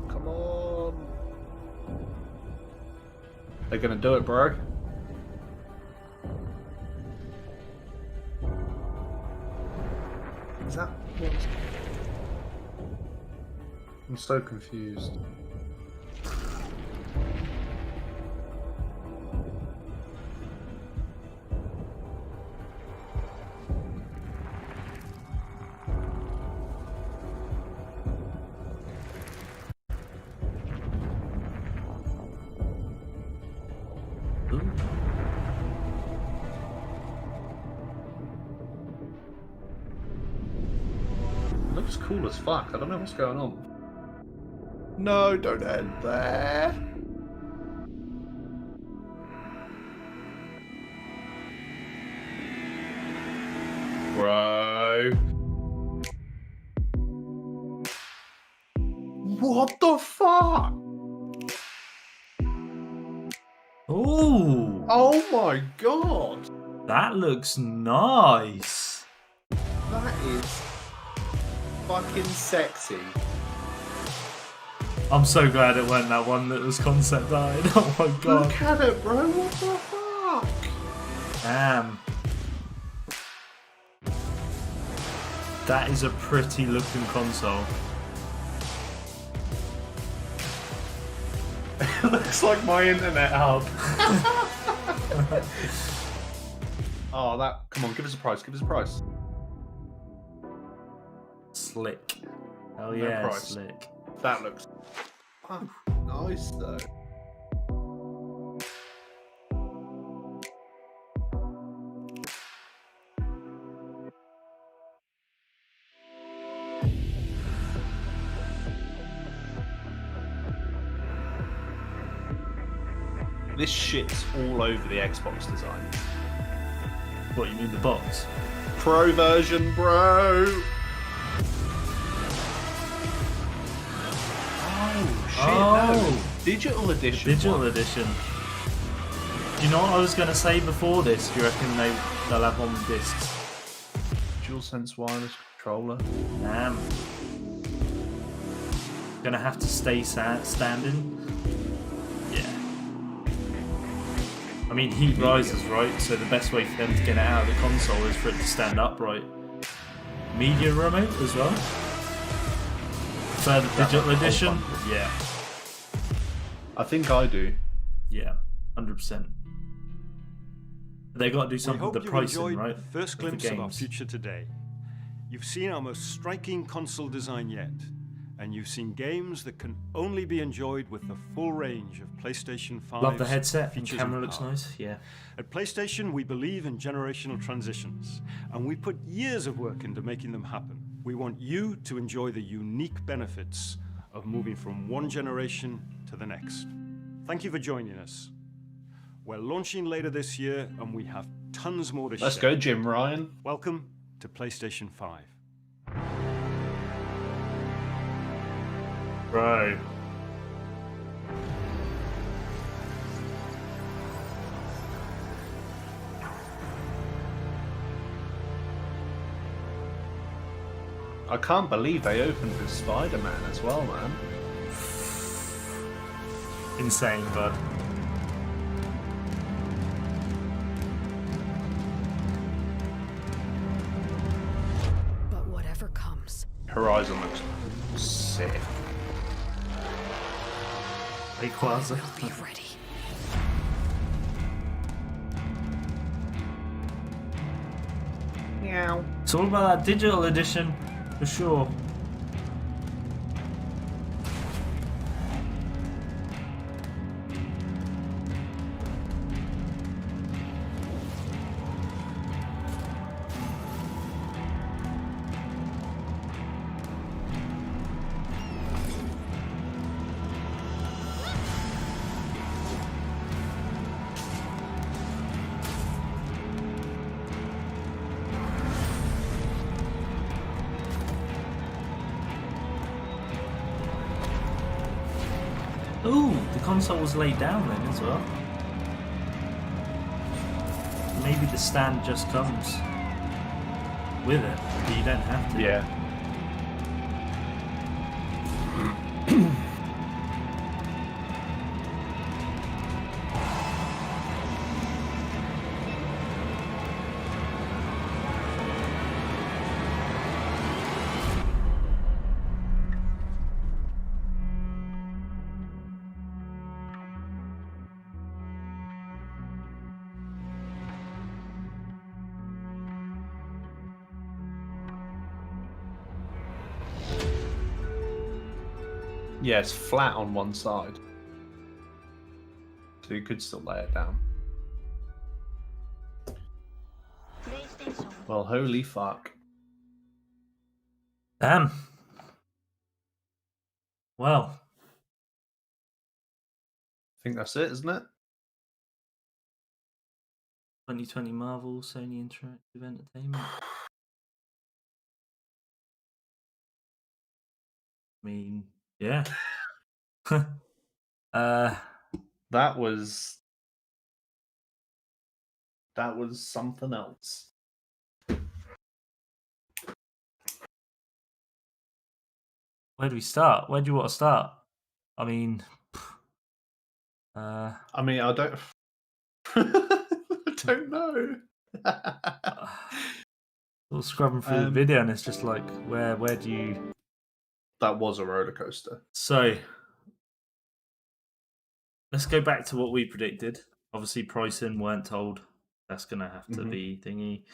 Come on. They're gonna do it, bro. Is that what? I'm so confused. Looks cool as fuck. I don't know what's going on. No, don't end there. Bro. What the fuck? Ooh. Oh my god. That looks nice. That is fucking sexy. I'm so glad it weren't that one that was concept art. Oh my god. Look at it, bro. What the fuck? Damn. That is a pretty looking console. It looks like my internet hub. Oh, that. Come on, give us a price. Give us a price. Slick. Oh No yeah, price. slick. That looks nice though. This shit's all over the Xbox design. What, you mean the box? Pro version, bro. Oh shit! No. Digital edition. Digital edition. Do you know what I was going to say before this? Do you reckon they'll have on discs? DualSense wireless controller. Damn. Gonna have to stay standing. Yeah. I mean, heat rises, right? So the best way for them to get it out of the console is for it to stand upright. Media remote as well. Further digital edition. Yeah. I think I do. Yeah, 100%. They got to do something with the pricing, right? The first glimpse of our future today. You've seen our most striking console design yet, and you've seen games that can only be enjoyed with the full range of PlayStation 5. Love the headset and camera looks power. nice. Yeah. At PlayStation, we believe in generational transitions, and we put years of work into making them happen. We want you to enjoy the unique benefits of moving from one generation to the next. Thank you for joining us. We're launching later this year, and we have tons more to share. Let's go, Jim Ryan. Welcome to PlayStation 5. Bro. I can't believe they opened with Spider-Man as well, man. Insane, bud. But whatever comes. Horizon looks sick. Rayquaza. Be ready. Meow. It's all about that digital edition, for sure. Ooh, the console was laid down then as well. Maybe the stand just comes with it, but you don't have to. Yeah. Yeah, it's flat on one side. So you could still lay it down. Well, holy fuck. Damn. Well. I think that's it, isn't it? 2020 Marvel, Sony Interactive Entertainment. I mean, yeah. That was something else. Where do we start? Where do you want to start? I mean, I don't I don't know. We're scrubbing through the video and it's just like, where do you... That was a roller coaster. So, let's go back to what we predicted. Obviously, pricing weren't told. That's going to have to be thingy.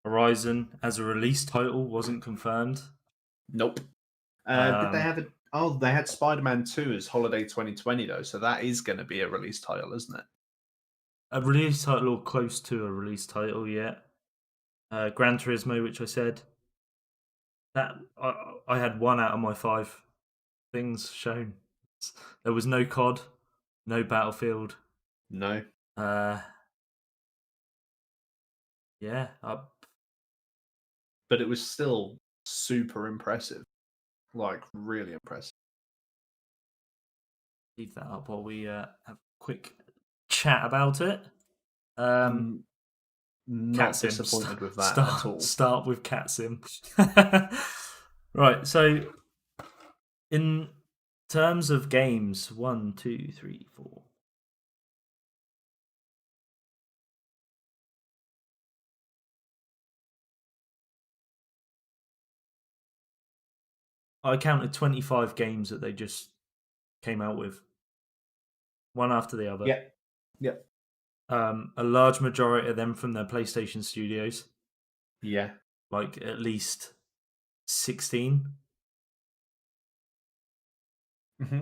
Horizon, as a release title, wasn't confirmed. Nope. Did they have it? Oh, they had Spider-Man 2 as Holiday 2020, though, so that is going to be a release title, isn't it? A release title or close to a release title, yeah. Gran Turismo, which I said. That I had 1 out of my 5 things shown. There was no COD, no Battlefield. No. Yeah. But it was still super impressive. Like, really impressive. Leave that up while we have a quick chat about it. Not Cat Sim. disappointed with that at all. Start with Cat Sim. Right, so in terms of games, 1, 2, 3, 4. I counted 25 games that they just came out with, one after the other. Yeah. A large majority of them from their PlayStation studios. Yeah. Like at least 16. Mm-hmm.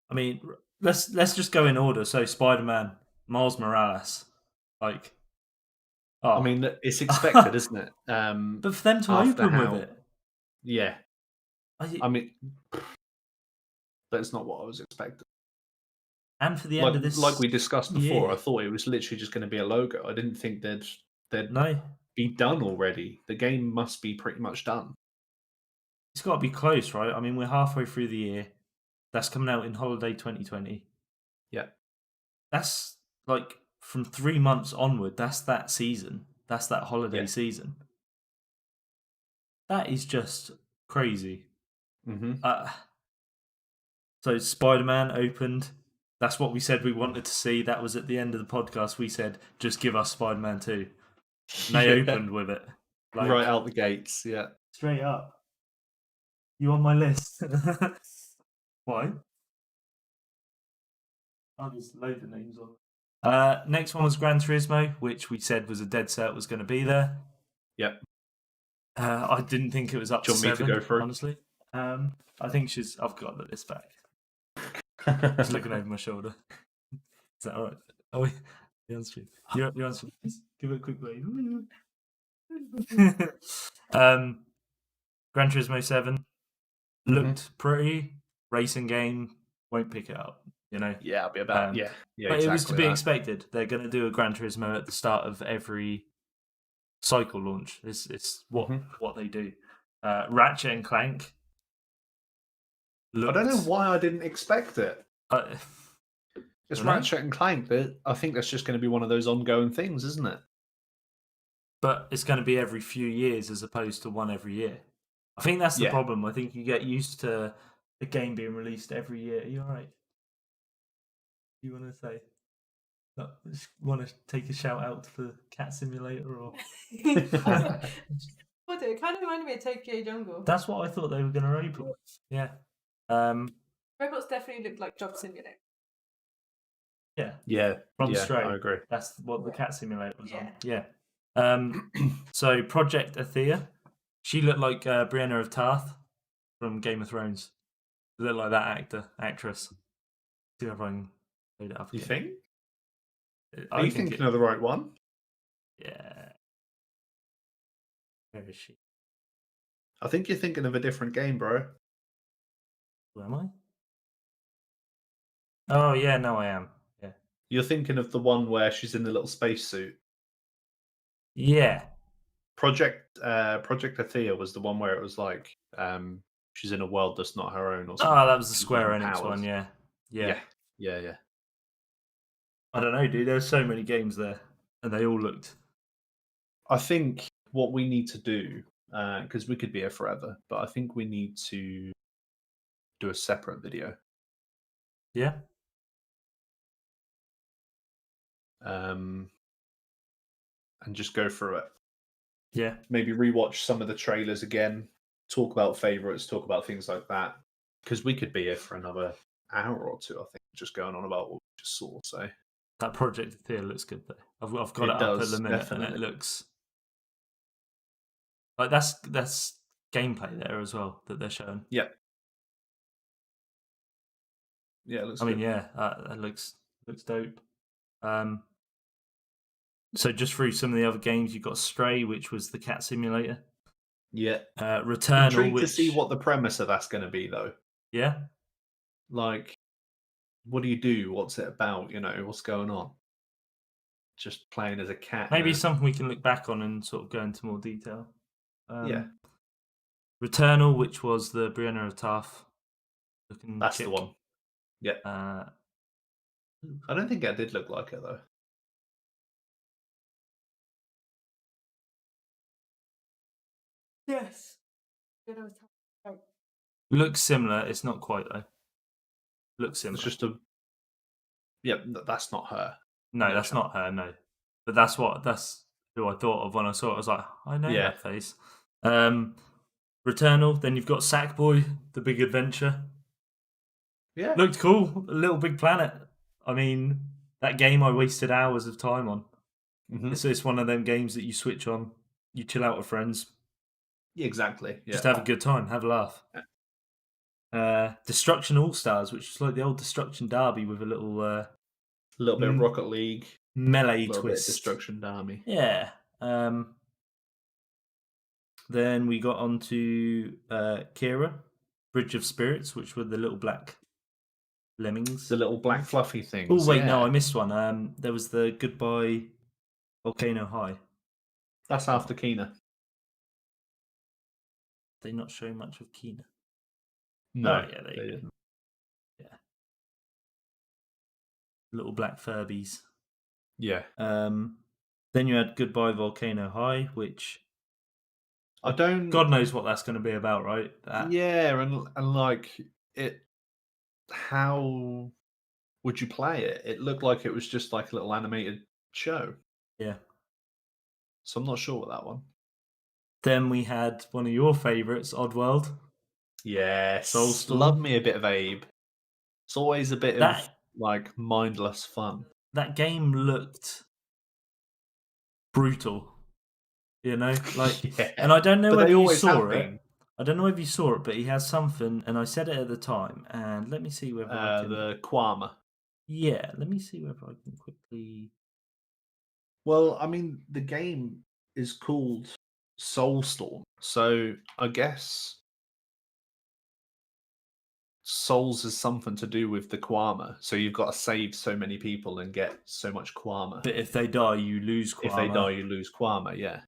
I mean, let's just go in order. So Spider-Man, Miles Morales, like. Oh. I mean, it's expected, isn't it? But for them to after open how, with it, yeah. I mean, that's not what I was expecting. And for the end of this, like we discussed before, year. I thought it was literally just going to be a logo. I didn't think they'd No. be done already. The game must be pretty much done. It's got to be close, right? I mean, we're halfway through the year. That's coming out in holiday 2020. Yeah. That's like from 3 months onward. That's that season. That's that holiday Yeah. season. That is just crazy. Mm-hmm. So Spider-Man opened. That's what we said we wanted to see. That was at the end of the podcast. We said, just give us Spider-Man 2. And they opened with it. Like, right out the gates, yeah. Straight up. You on my list? Why? I'll just load the names on. Next one was Gran Turismo, which we said was a dead set was going to be there. Yep. I didn't think it was up to 7, me to go through? honestly. I think I've got the list back. Just looking over my shoulder. Is that alright? Oh, you're on stream. You're on stream. Give it a quick wave. Gran Turismo 7 looked pretty. Racing game, won't pick it up. You know. Yeah, I'll be about yeah. But exactly it was to be expected. They're going to do a Gran Turismo at the start of every cycle launch. It's what they do. Ratchet and Clank. I don't know why I didn't expect it. It's Ratchet and Clank. I think that's just going to be one of those ongoing things, isn't it? But it's going to be every few years as opposed to one every year. I think that's the problem. I think you get used to the game being released every year. Are you alright? You want to say? Want to take a shout out to the Cat Simulator or? What? It kind of reminded me of Tokyo Jungle. That's what I thought they were going to open with. Yeah. Robots definitely looked like Job Simulator. Yeah. Yeah. From straight. I agree. That's what the Cat Simulator was on. Yeah. So Project Athea, she looked like Brienne of Tarth from Game of Thrones. She looked like that actress. See if I can load it up. You think? Are you thinking of the right one? Yeah. Where is she? I think you're thinking of a different game, bro. Who am I? Oh yeah, no, I am. Yeah. You're thinking of the one where she's in the little spacesuit. Yeah. Project Athea was the one where it was like she's in a world that's not her own or something. Oh, that was the Square Enix one, yeah. Yeah. I don't know, dude. There's so many games there, and they all looked. I think what we need to do, because we could be here forever, but I think we need to do a separate video. Yeah. And just go through it. Yeah. Maybe rewatch some of the trailers again, talk about favorites, talk about things like that. Because we could be here for another hour or two, I think, just going on about what we just saw. So that Project Athea looks good though. I've got it up at the minute, definitely. and it looks like that's gameplay there as well that they're showing. Yeah. Yeah, it looks good. I mean, yeah, that looks dope. So just through some of the other games, you've got Stray, which was the cat simulator. Yeah. Returnal, intrigued to see what the premise of that's going to be, though. Yeah. Like, what do you do? What's it about? You know, what's going on? Just playing as a cat. Maybe something we can look back on and sort of go into more detail. Yeah. Returnal, which was the Brienne of Tarth looking. That's chick. the one. Yeah. I don't think it did look like it though. Yes. Looks similar. It's not quite though. Looks similar. It's just a. Yeah, that's not her. No, that's not her. No, but that's who I thought of when I saw it. I was like, I know that face. Returnal. Then you've got Sackboy: The Big Adventure. Yeah. Looked cool. A Little Big Planet. I mean, that game I wasted hours of time on. Mhm. It's one of them games that you switch on, you chill out with friends, Yeah, exactly. Yeah. just have a good time, have a laugh. Destruction All Stars, which is like the old Destruction Derby with a little bit of Rocket League, melee a little twist. bit of Destruction Derby. Yeah. Then we got on to Kira, Bridge of Spirits, which were the little black lemmings. The little black fluffy things. Oh wait, no, yeah. I missed one. There was the Goodbye Volcano High. That's after Kina. They not show much of Kina. No, Oh, yeah, there they you go. didn't. Yeah. Little black Furbies. Yeah. Then you had Goodbye Volcano High, which I don't. God knows what that's going to be about, right? Yeah, and like it. How would you play it? It looked like it was just like a little animated show. Yeah. So I'm not sure with that one. Then we had one of your favourites, Oddworld. Yes. Soulstorm. Love me a bit of Abe. It's always a bit of That- like mindless fun. That game looked brutal, you know, like, Yeah, and I don't know but whether they you always saw have it. been. I don't know if you saw it, but he has something, and I said it at the time. And let me see whether I can. The Kwama. Yeah, let me see whether I can quickly. Well, I mean, the game is called Soulstorm, so I guess Souls is something to do with the Kwama. So you've got to save so many people and get so much Kwama. But if they die, you lose Kwama. If they die, you lose Kwama. Yeah.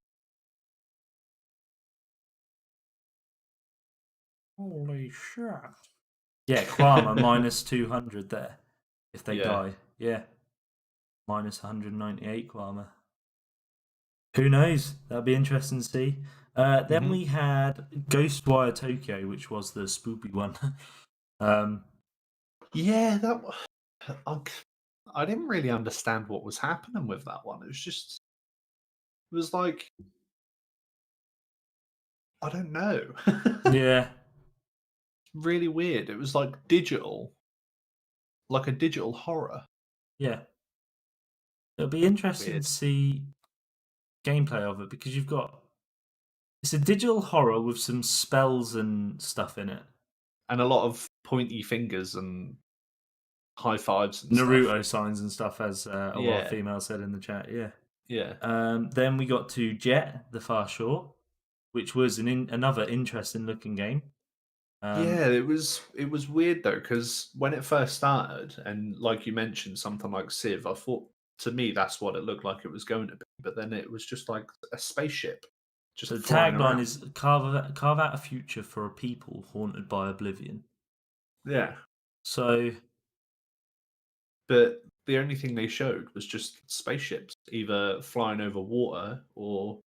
Holy shit! Yeah, Kwama minus 200 there. If they Yeah. die, yeah, minus 198 Kwama. Who knows? That'd be interesting to see. Then Mhm. we had Ghostwire Tokyo, which was the spoopy one. Yeah, I didn't really understand what was happening with that one. It was like, I don't know. Yeah, Really weird. It was like digital, like a digital horror. yeah. It'll be interesting Weird. to see gameplay of it because it's a digital horror with some spells and stuff in it. And a lot of pointy fingers and high fives and Naruto stuff. signs and stuff, as a Yeah. wild female said in the chat. Yeah. Yeah. Then we got to Jet: The Far Shore, which was another interesting looking game. Yeah, it was weird though, because when it first started, and like you mentioned, something like Civ, I thought to me that's what it looked like it was going to be, but then it was just like a spaceship. Just So the flying tagline around. is carve out a future for a people haunted by oblivion. Yeah. So, but the only thing they showed was just spaceships, either flying over water or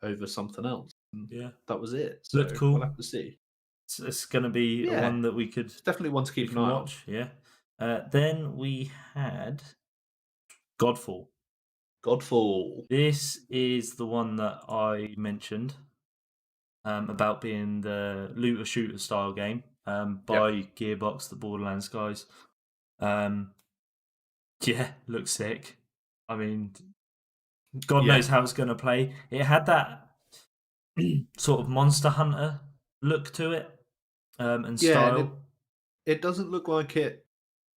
over something else. And yeah, that was it. So looked cool. we'll have to see. It's going to be one that we could It's definitely one to keep an eye on. watch. Yeah. Then we had Godfall. Godfall. This is the one that I mentioned about being the looter shooter style game by Gearbox, the Borderlands guys. Yeah, looks sick. I mean, God knows how it's going to play. It had that sort of Monster Hunter look to it and style. And it doesn't look like it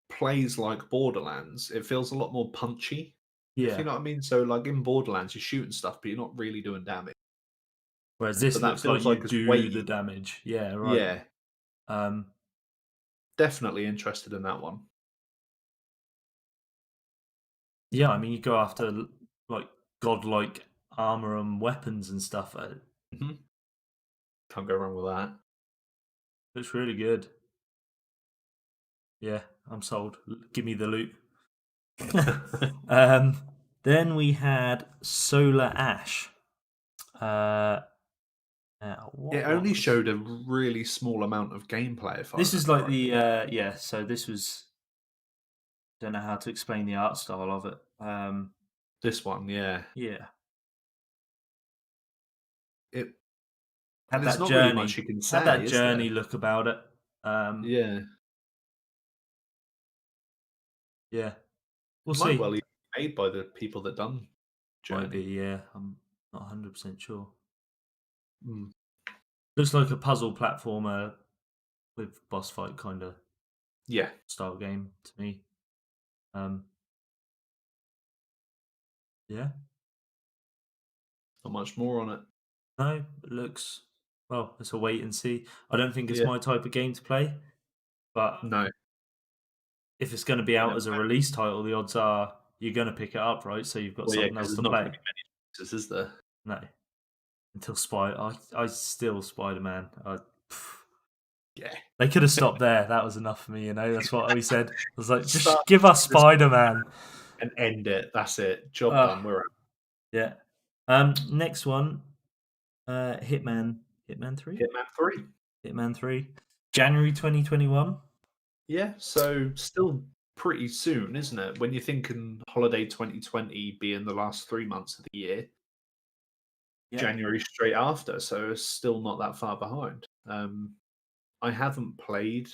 plays like Borderlands. It feels a lot more punchy. Yeah. If you know what I mean? So like in Borderlands, you're shooting stuff, but you're not really doing damage. Whereas this But that looks feels like you like it's do weighty. the damage. Yeah, right. Yeah. Definitely interested in that one. Yeah, I mean, you go after like godlike armor and weapons and stuff. Can't go wrong with that. Looks really good. Yeah, I'm sold. Give me the loot. Then we had Solar Ash. It only showed a really small amount of gameplay. This is like the So this was. Don't know how to explain the art style of it. This one, yeah. Yeah. Had there's that not journey, really much you can say, had that is journey there? look about it. Yeah. Yeah. We'll It might see. well be made by the people that done Might be, Journey. yeah. I'm not 100% sure. Mm. Looks like a puzzle platformer with boss fight kind of Yeah. style game to me. Yeah. Not much more on it. No, it looks, well, it's a wait and see. I don't think it's Yeah. my type of game to play, but No. if it's going to be You out never as a know. release title, the odds are you're going to pick it up, right? So you've got Well, yeah, something because else there's to not going play. to be many choices, is there? No, until I still Spider Man. Yeah. They could have stopped there. That was enough for me, you know. That's what we said. I was like, just Start give us this Spider Man and end it. That's it. Job done. We're out. Yeah. Next one, Hitman 3? Hitman 3. Hitman 3. January 2021. Yeah, so still pretty soon, isn't it? When you're thinking holiday 2020 being the last 3 months of the year, Yeah. January straight after, so it's still not that far behind. I haven't played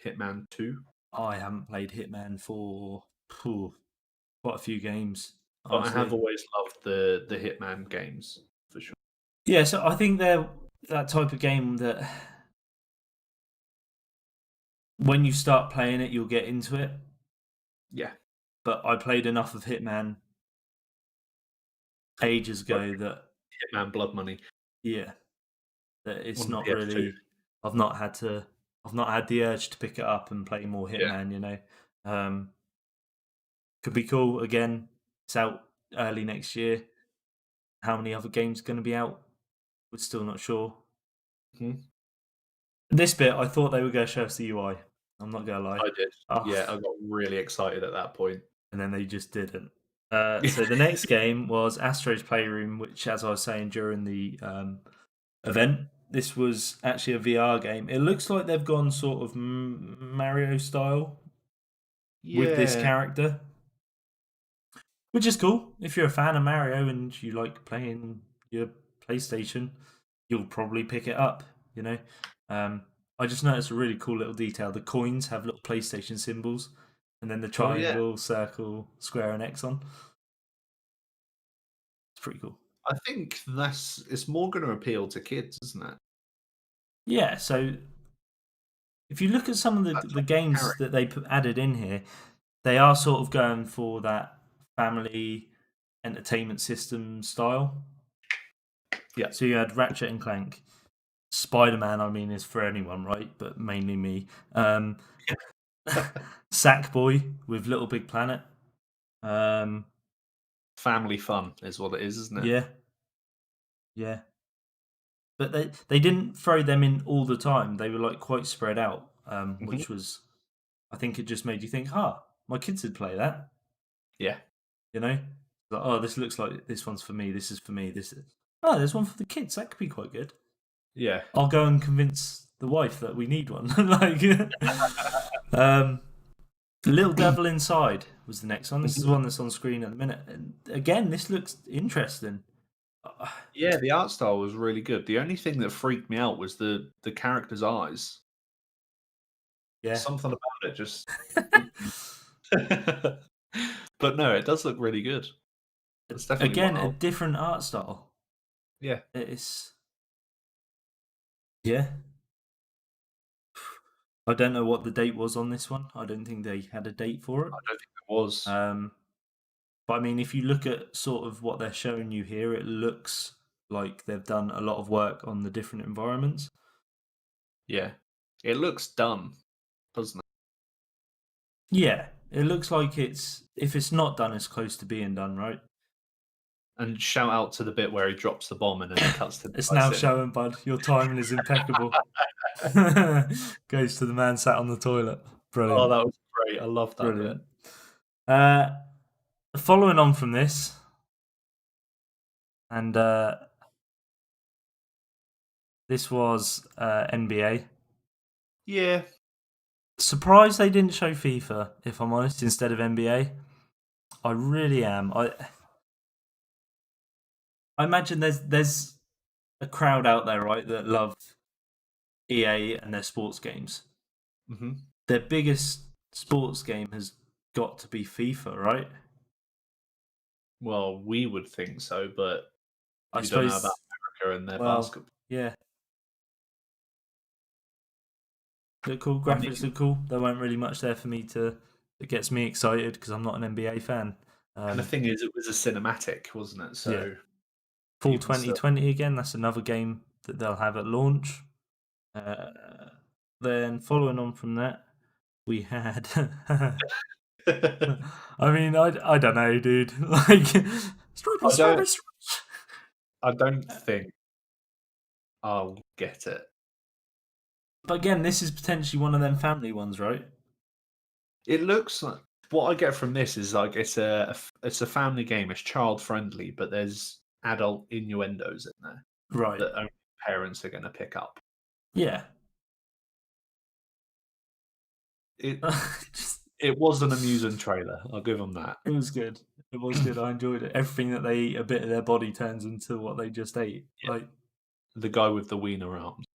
Hitman 2, I haven't played Hitman for quite a few games, but I honestly. have always loved the Hitman games for sure. Yeah, so I think they're that type of game that when you start playing it, you'll get into it. Yeah. But I played enough of Hitman ages ago that Hitman Blood Money. yeah, that it's On not PS2. really. I've not had the urge to pick it up and play more Hitman. You know, could be cool. Again, it's out early next year. How many other games are going to be out? We're still not sure. Mhm. This bit, I thought they were going to show us the UI. I'm not going to lie. I did. Oh. Yeah, I got really excited at that point. And then they just didn't. So the next game was Astro's Playroom, which, as I was saying during the event, this was actually a VR game. It looks like they've gone sort of Mario style with this character, which is cool. If you're a fan of Mario and you like playing your PlayStation, you'll probably pick it up. You know, I just noticed a really cool little detail. The coins have little PlayStation symbols, and then the triangle, circle, square, and X on. It's pretty cool. I think it's more going to appeal to kids, isn't it? Yeah, so if you look at some of the games that they added in here, they are sort of going for that family entertainment system style. Yeah. So you had Ratchet and Clank. Spider-Man, I mean, is for anyone, right? But mainly me. Sackboy with Little Big Planet. Family fun is what it is, isn't it? Yeah. Yeah. But they didn't throw them in all the time. They were like quite spread out, which was, I think it just made you think, my kids would play that. Yeah. You know? Like, oh, this looks like this one's for me, this is for me, this is... Oh, there's one for the kids. That could be quite good. Yeah. I'll go and convince the wife that we need one. Like, Little Devil Inside was the next one. This is the one that's on screen at the minute. And again, this looks interesting. Yeah, the art style was really good. The only thing that freaked me out was the character's eyes. Yeah. Something about it just... But no, it does look really good. It's definitely again a different art style. Yeah. It's... Yeah. I don't know what the date was on this one. I don't think they had a date for it. I don't think it was. But I mean, if you look at sort of what they're showing you here, it looks like they've done a lot of work on the different environments. Yeah. It looks done, doesn't it? Yeah. It looks like if it's not done, it's close to being done, right? And shout out to the bit where he drops the bomb and then it cuts to the It's now bicep. showing, bud. Your timing is impeccable. Goes to the man sat on the toilet. Brilliant. Oh, that was great. I love that. Brilliant. Following on from this, and this was NBA. Yeah. Surprised they didn't show FIFA, if I'm honest, instead of NBA. I really am. I imagine there's a crowd out there, right, that love EA and their sports games. Mm-hmm. Their biggest sports game has got to be FIFA, right? Well, we would think so, but I you don't know suppose. about America and their Well, basketball. yeah. Look cool. I mean- Graphics look cool. There weren't really much there for me that gets me excited because I'm not an NBA fan. And the thing is, it was a cinematic, wasn't it? So Yeah. Full even so- 2020 again. That's another game that they'll have at launch. Then following on from that, we had. I mean, I don't know, dude. Like, strawberry. I don't think I'll get it. But again, this is potentially one of them family ones, right? It looks like what I get from this is like it's a family game. It's child friendly, but there's adult innuendos in there Right. that only parents are going to pick up. Yeah. It was an amusing trailer. I'll give them that. It was good. It was good. I enjoyed it. Everything that they eat, a bit of their body turns into what they just ate. Yeah. Like the guy with the wiener arms.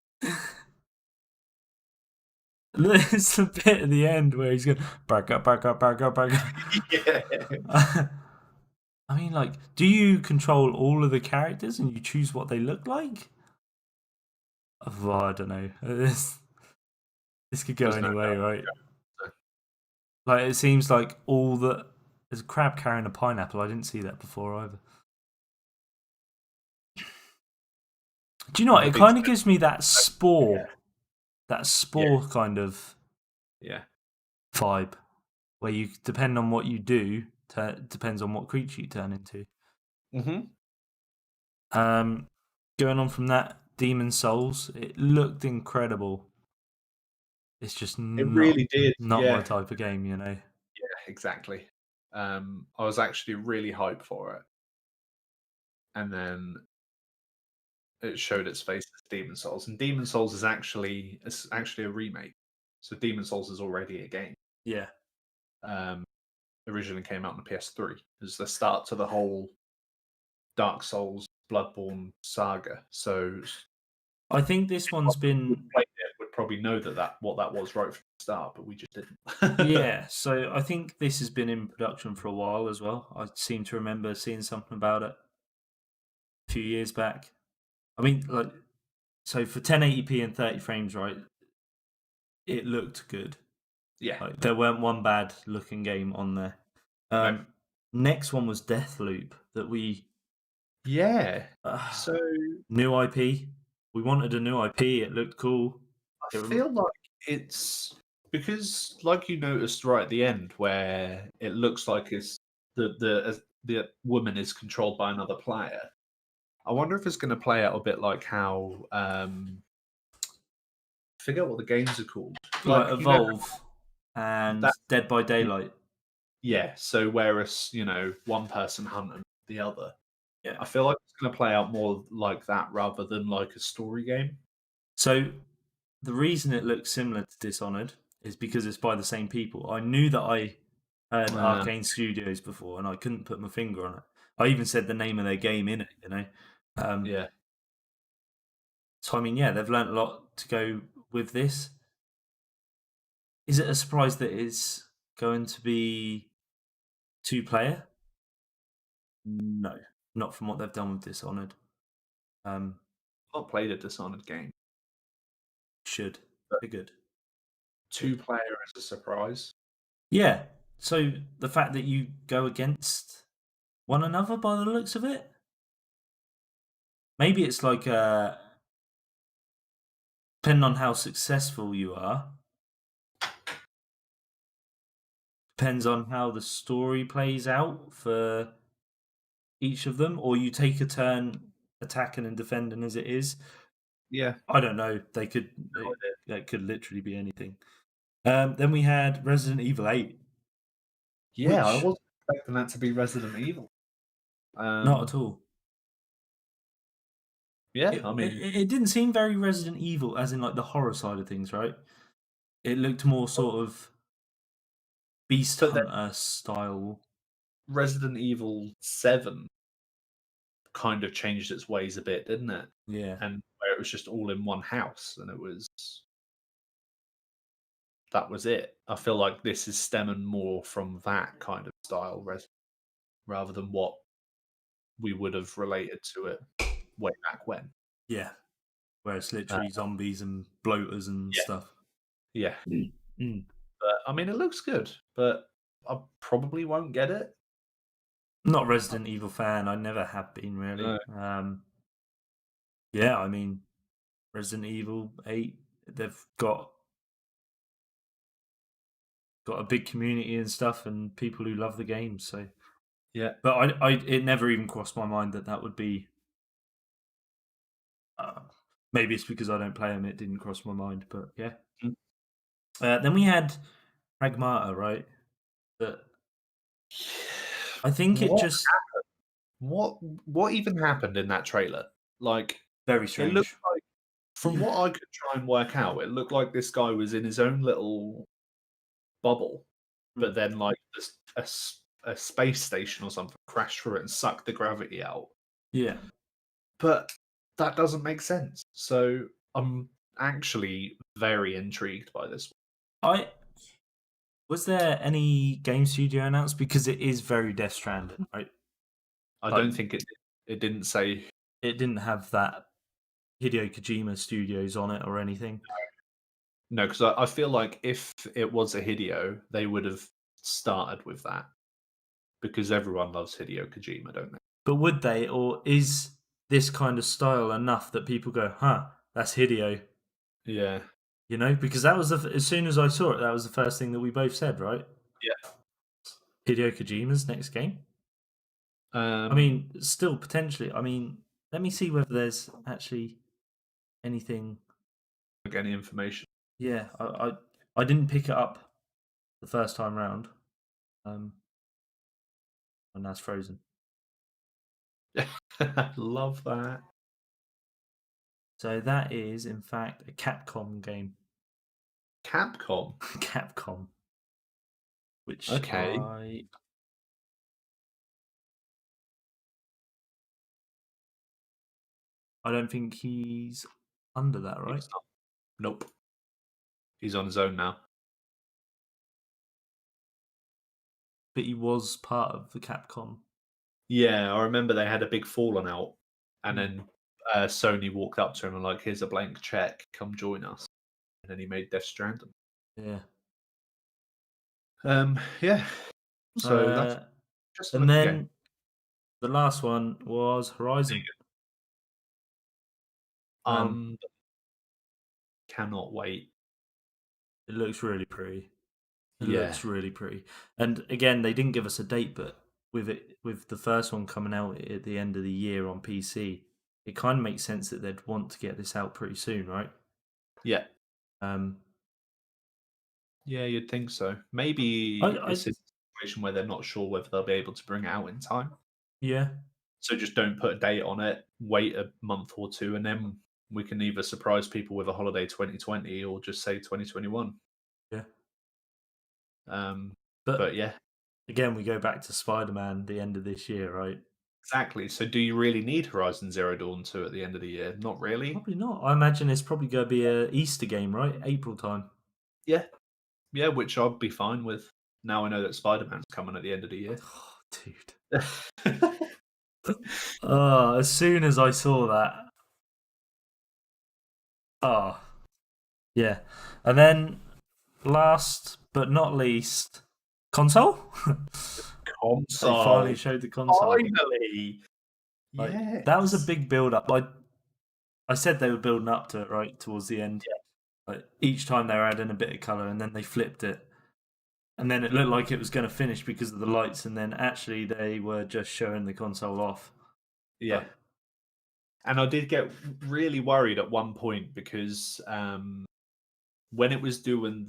There's the bit at the end where he's going back up. Yeah. I mean, like, do you control all of the characters and you choose what they look like? Oh, I don't know. This could go anyway, right? Like, it seems like all the there's a crab carrying a pineapple. I didn't see that before either. Do you know what? It kind of gives me that spore, kind of vibe, where you depend on what you do, depends on what creature you turn into. Mm-hmm. Going on from that, Demon Souls, it looked incredible. It's just really did. Not Yeah. my type of game, you know. Yeah, exactly. I was actually really hyped for it, and then it showed its face as Demon Souls, and Demon Souls is actually a remake. So Demon Souls is already a game. Yeah. Originally came out on the PS3 as the start to the whole Dark Souls Bloodborne saga. So I think this one's been would probably know what that was right from the start, but we just didn't. Yeah, so I think this has been in production for a while as well. I seem to remember seeing something about it a few years back. I mean, like, so for 1080p and 30 frames, right? It looked good. Yeah. Like, there weren't one bad looking game on there. Next one was Deathloop that we. Yeah. So new IP. We wanted a new IP. It looked cool. I feel like it's because, like you noticed right at the end, where it looks like it's the woman is controlled by another player. I wonder if it's going to play out a bit like how I forget what the games are called, like Evolve and Dead by Daylight. Yeah, so whereas one person hunting the other. Yeah, I feel like it's going to play out more like that rather than like a story game. So the reason it looks similar to Dishonored is because it's by the same people. I knew that I heard Arcane Studios before, and I couldn't put my finger on it. I even said the name of their game in it, you know. Yeah. So I mean, yeah, they've learnt a lot to go with this. Is it a surprise that it's going to be 2-player? No, not from what they've done with Dishonored. Not played a Dishonored game. Should be good. 2-player as a surprise. Yeah. So the fact that you go against one another by the looks of it, maybe it's like depending on how successful you are, depends on how the story plays out for each of them, or you take a turn attacking and defending as it is. Yeah, I don't know. That could literally be anything. Then we had Resident Evil 8. Yeah, I wasn't expecting that to be Resident Evil. Not at all. Yeah, it, I mean, it didn't seem very Resident Evil, as in like the horror side of things, right? It looked more sort of Beast Hunter style. Resident Evil 7 kind of changed its ways a bit, didn't it? Yeah. And where it was just all in one house, and that was it. I feel like this is stemming more from that kind of style rather than what we would have related to it way back when. Yeah. Where it's literally zombies and bloaters and stuff. Yeah. Mm. But I mean, it looks good, but I probably won't get it. Not a Resident Evil fan. I never have been really. No. Yeah, I mean, Resident Evil 8, they've got a big community and stuff, and people who love the game. So yeah, but it never even crossed my mind that would be. Maybe it's because I don't play them. It didn't cross my mind, but yeah. Mm. Then we had Pragmata, right? That I think it just happened? What even happened in that trailer? Like, very it strange. looked like, from what I could try and work out, it looked like this guy was in his own little bubble, but then like a space station or something crashed through it and sucked the gravity out. Yeah. But that doesn't make sense. So I'm actually very intrigued by this. Was there any game studio announced? Because it is very Death Stranding, right? I don't think it did. It didn't say. It didn't have that Hideo Kojima Studios on it or anything. No, because I feel like if it was a Hideo, they would have started with that. Because everyone loves Hideo Kojima, don't they? But would they? Or is this kind of style enough that people go, huh, that's Hideo? Yeah. You know, because that was as soon as I saw it, that was the first thing that we both said, right? Yeah. Hideo Kojima's next game. I mean, still potentially. I mean, let me see whether there's actually anything. Like any information. Yeah, I didn't pick it up the first time round. And that's frozen. Love that. So that is, in fact, a Capcom game. Capcom? Capcom. Which okay. I don't think he's under that, right? Nope. He's on his own now. But he was part of the Capcom. Yeah, I remember they had a big falling out, and then Sony walked up to him and like, "Here's a blank check. Come join us." And then he made Death Stranding. Yeah. Yeah. So that's just and then the last one was Horizon. Cannot wait. It looks really pretty. It Yeah. looks really pretty. And again, they didn't give us a date, but with the first one coming out at the end of the year on PC, it kind of makes sense that they'd want to get this out pretty soon, right? Yeah. Yeah, you'd think so. Maybe it's a situation where they're not sure whether they'll be able to bring it out in time. Yeah. So just don't put a date on it. Wait a month or two, and then we can either surprise people with a holiday 2020 or just say 2021. Yeah. But yeah. Again, we go back to Spider-Man the end of this year, right? Exactly. So do you really need Horizon Zero Dawn 2 at the end of the year? Not really. Probably not. I imagine it's probably going to be a Easter game, right? April time. Yeah. Yeah, which I'd be fine with. Now I know that Spider-Man's coming at the end of the year. Oh, dude. As soon as I saw that. Yeah. And then last but not least, console? Console. They finally showed the console. Finally. Like, yes. That was a big build up. I said they were building up to it, right, towards the end. Yeah. Like, each time they were adding a bit of colour, and then they flipped it. And then it looked like it was going to finish because of the lights, and then actually they were just showing the console off. Yeah. And I did get really worried at one point because when it was doing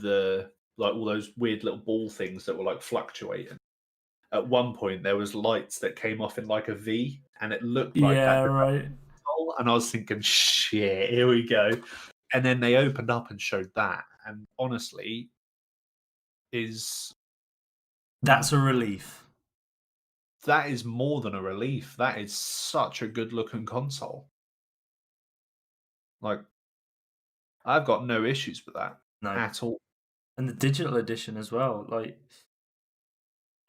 all those weird little ball things that were like fluctuating, at one point there was lights that came off in like a V, and it looked like that. Right. And I was thinking, shit, here we go. And then they opened up and showed that, and honestly, that's a relief. that is more than a relief. That is such a good looking console. Like, I've got no issues with that at all. And the digital edition as well. Like,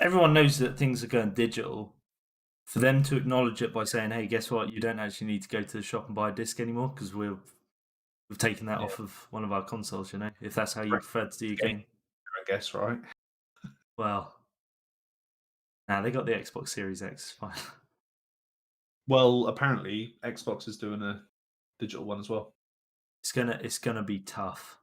everyone knows that things are going digital. For them to acknowledge it by saying, "Hey, guess what? You don't actually need to go to the shop and buy a disc anymore because we've taken that off of one of our consoles." You know, if that's how you prefer to do your game. I guess, right? Well, nah, they got the Xbox Series X. Fine. Well, apparently Xbox is doing a digital one as well. It's gonna be tough.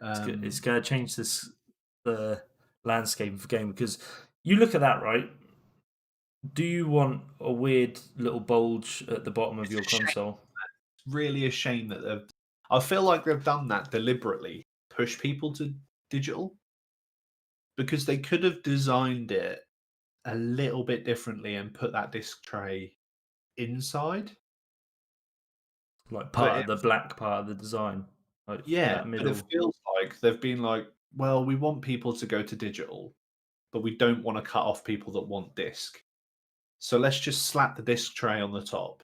It's Um, gonna change the landscape of the game because you look at that, right? Do you want a weird little bulge at the bottom of your console? It's really a shame that they've. I feel like they've done that deliberately, push people to digital, because they could have designed it a little bit differently and put that disc tray inside. Like part of the black part of the design. Like Yeah, that but middle. it feels like they've been like, well, we want people to go to digital, but we don't want to cut off people that want disc. So let's just slap the disc tray on the top,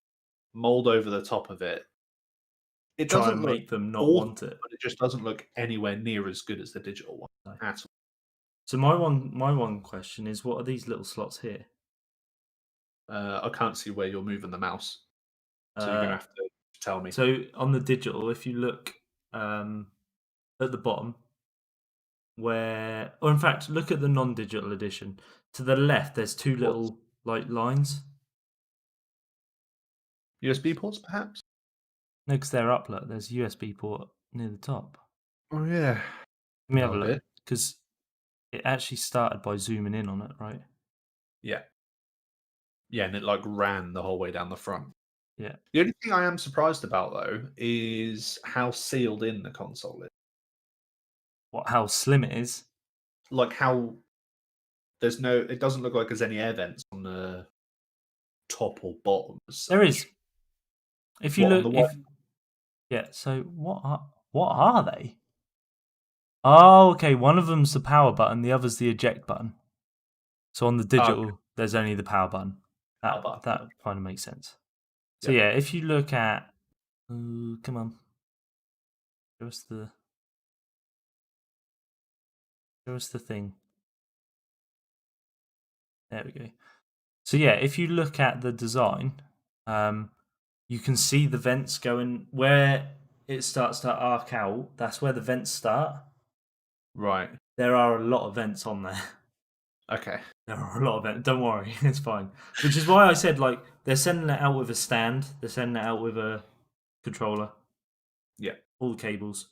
mold over the top of it. It Try doesn't and look make them not awful, want it. but it just doesn't look anywhere near as good as the digital one at all. So my one question is, what are these little slots here? I can't see where you're moving the mouse, so you're gonna have to tell me. So on the digital, if you look at the bottom, or in fact, look at the non-digital edition. To the left, there's two little like lines. USB ports, perhaps? No, because they're up. Look, there's a USB port near the top. Oh yeah. Let me have a Odd look bit. because it actually started by zooming in on it, right? Yeah. Yeah, and it like ran the whole way down the front. Yeah. The only thing I am surprised about though is how sealed in the console is. How slim it is? Like how it doesn't look like there's any air vents on the top or bottom. There is. If you What, on look, the yeah. So what are they? Oh, okay. One of them's the power button, the other's the eject button. So on the digital, there's only the power button. That kind of makes sense. So yeah, if you look at, come on, show us the thing. There we go. So yeah, if you look at the design, you can see the vents going where it starts to arc out. That's where the vents start. Right. There are a lot of vents on there. Okay. There are a lot of vents. Don't worry, it's fine. Which is why I said like they're sending it out with a stand. They're sending it out with a controller. Yeah. All the cables.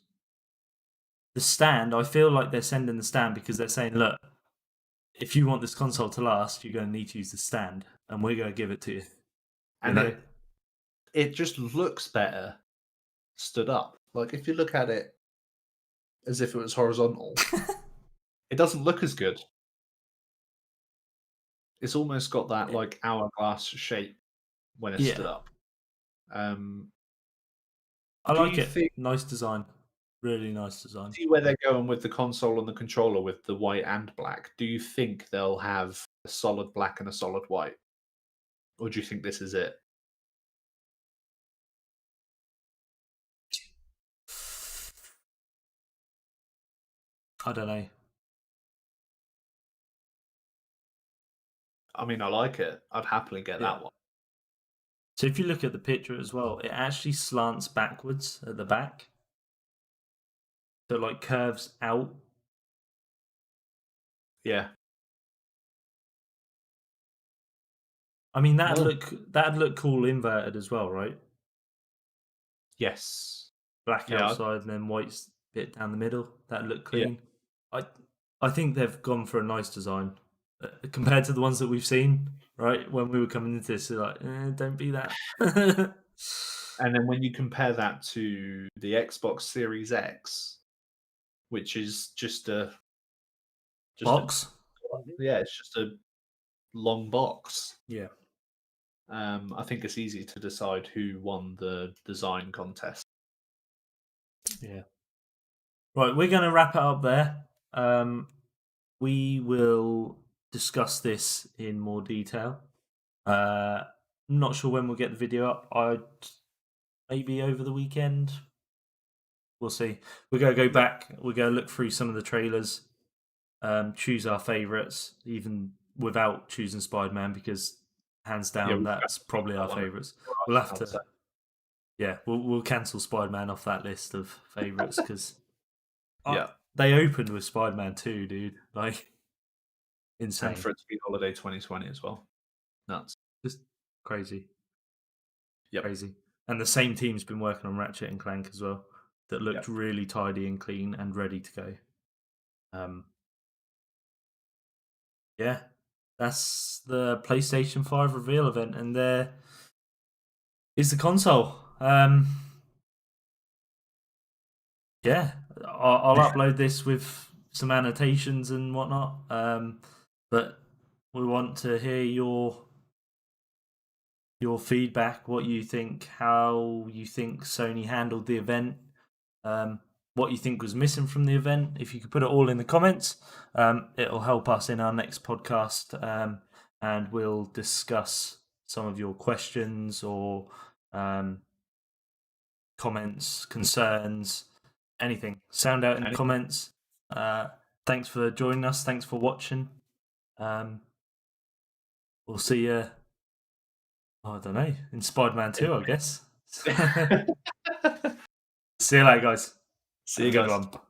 The stand, I feel like they're sending the stand because they're saying, look, if you want this console to last, you're going to need to use the stand, and we're going to give it to you. And it just looks better stood up. Like if you look at it as if it was horizontal, it doesn't look as good. It's almost got that like hourglass shape when it's stood up. I like it. Nice design. Really nice design. See where they're going with the console and the controller with the white and black. Do you think they'll have a solid black and a solid white? Or do you think this is it? I don't know. I mean, I like it. I'd happily get that one. So if you look at the picture as well, it actually slants backwards at the back. So it like curves out. Yeah. I mean that'd look cool inverted as well, right? Yes. Black outside and then white bit down the middle. That'd look clean. I think they've gone for a nice design compared to the ones that we've seen. Right when we were coming into this, they're like, don't be that. And then when you compare that to the Xbox Series X, which is just a box, it's just a long box. Yeah. I think it's easy to decide who won the design contest. Yeah. Right, we're going to wrap it up there. We will discuss this in more detail. Not sure when we'll get the video up. Maybe over the weekend. We'll see. We're going to go back. We're going to look through some of the trailers, choose our favourites, even without choosing Spider-Man, because hands down, that's probably our favourites. We'll have to. Yeah, we'll cancel Spider-Man off that list of favourites because they opened with Spider-Man 2, dude. Like, insane. And for it to be holiday 2020 as well. Nuts. Just crazy. Yep. Crazy. And the same team's been working on Ratchet and Clank as well. That looked really tidy and clean and ready to go. Yeah, that's the PlayStation 5 reveal event, and there is the console. Yeah, I'll upload this with some annotations and whatnot. But we want to hear your feedback, what you think, how you think Sony handled the event, what you think was missing from the event. If you could put it all in the comments, it'll help us in our next podcast, and we'll discuss some of your questions or comments, concerns, anything. Sound out in the comments. Thanks for joining us. Thanks for watching. We'll see you. I don't know, in Spider-Man 2, I guess. See you later, guys. See you guys. Have a good one.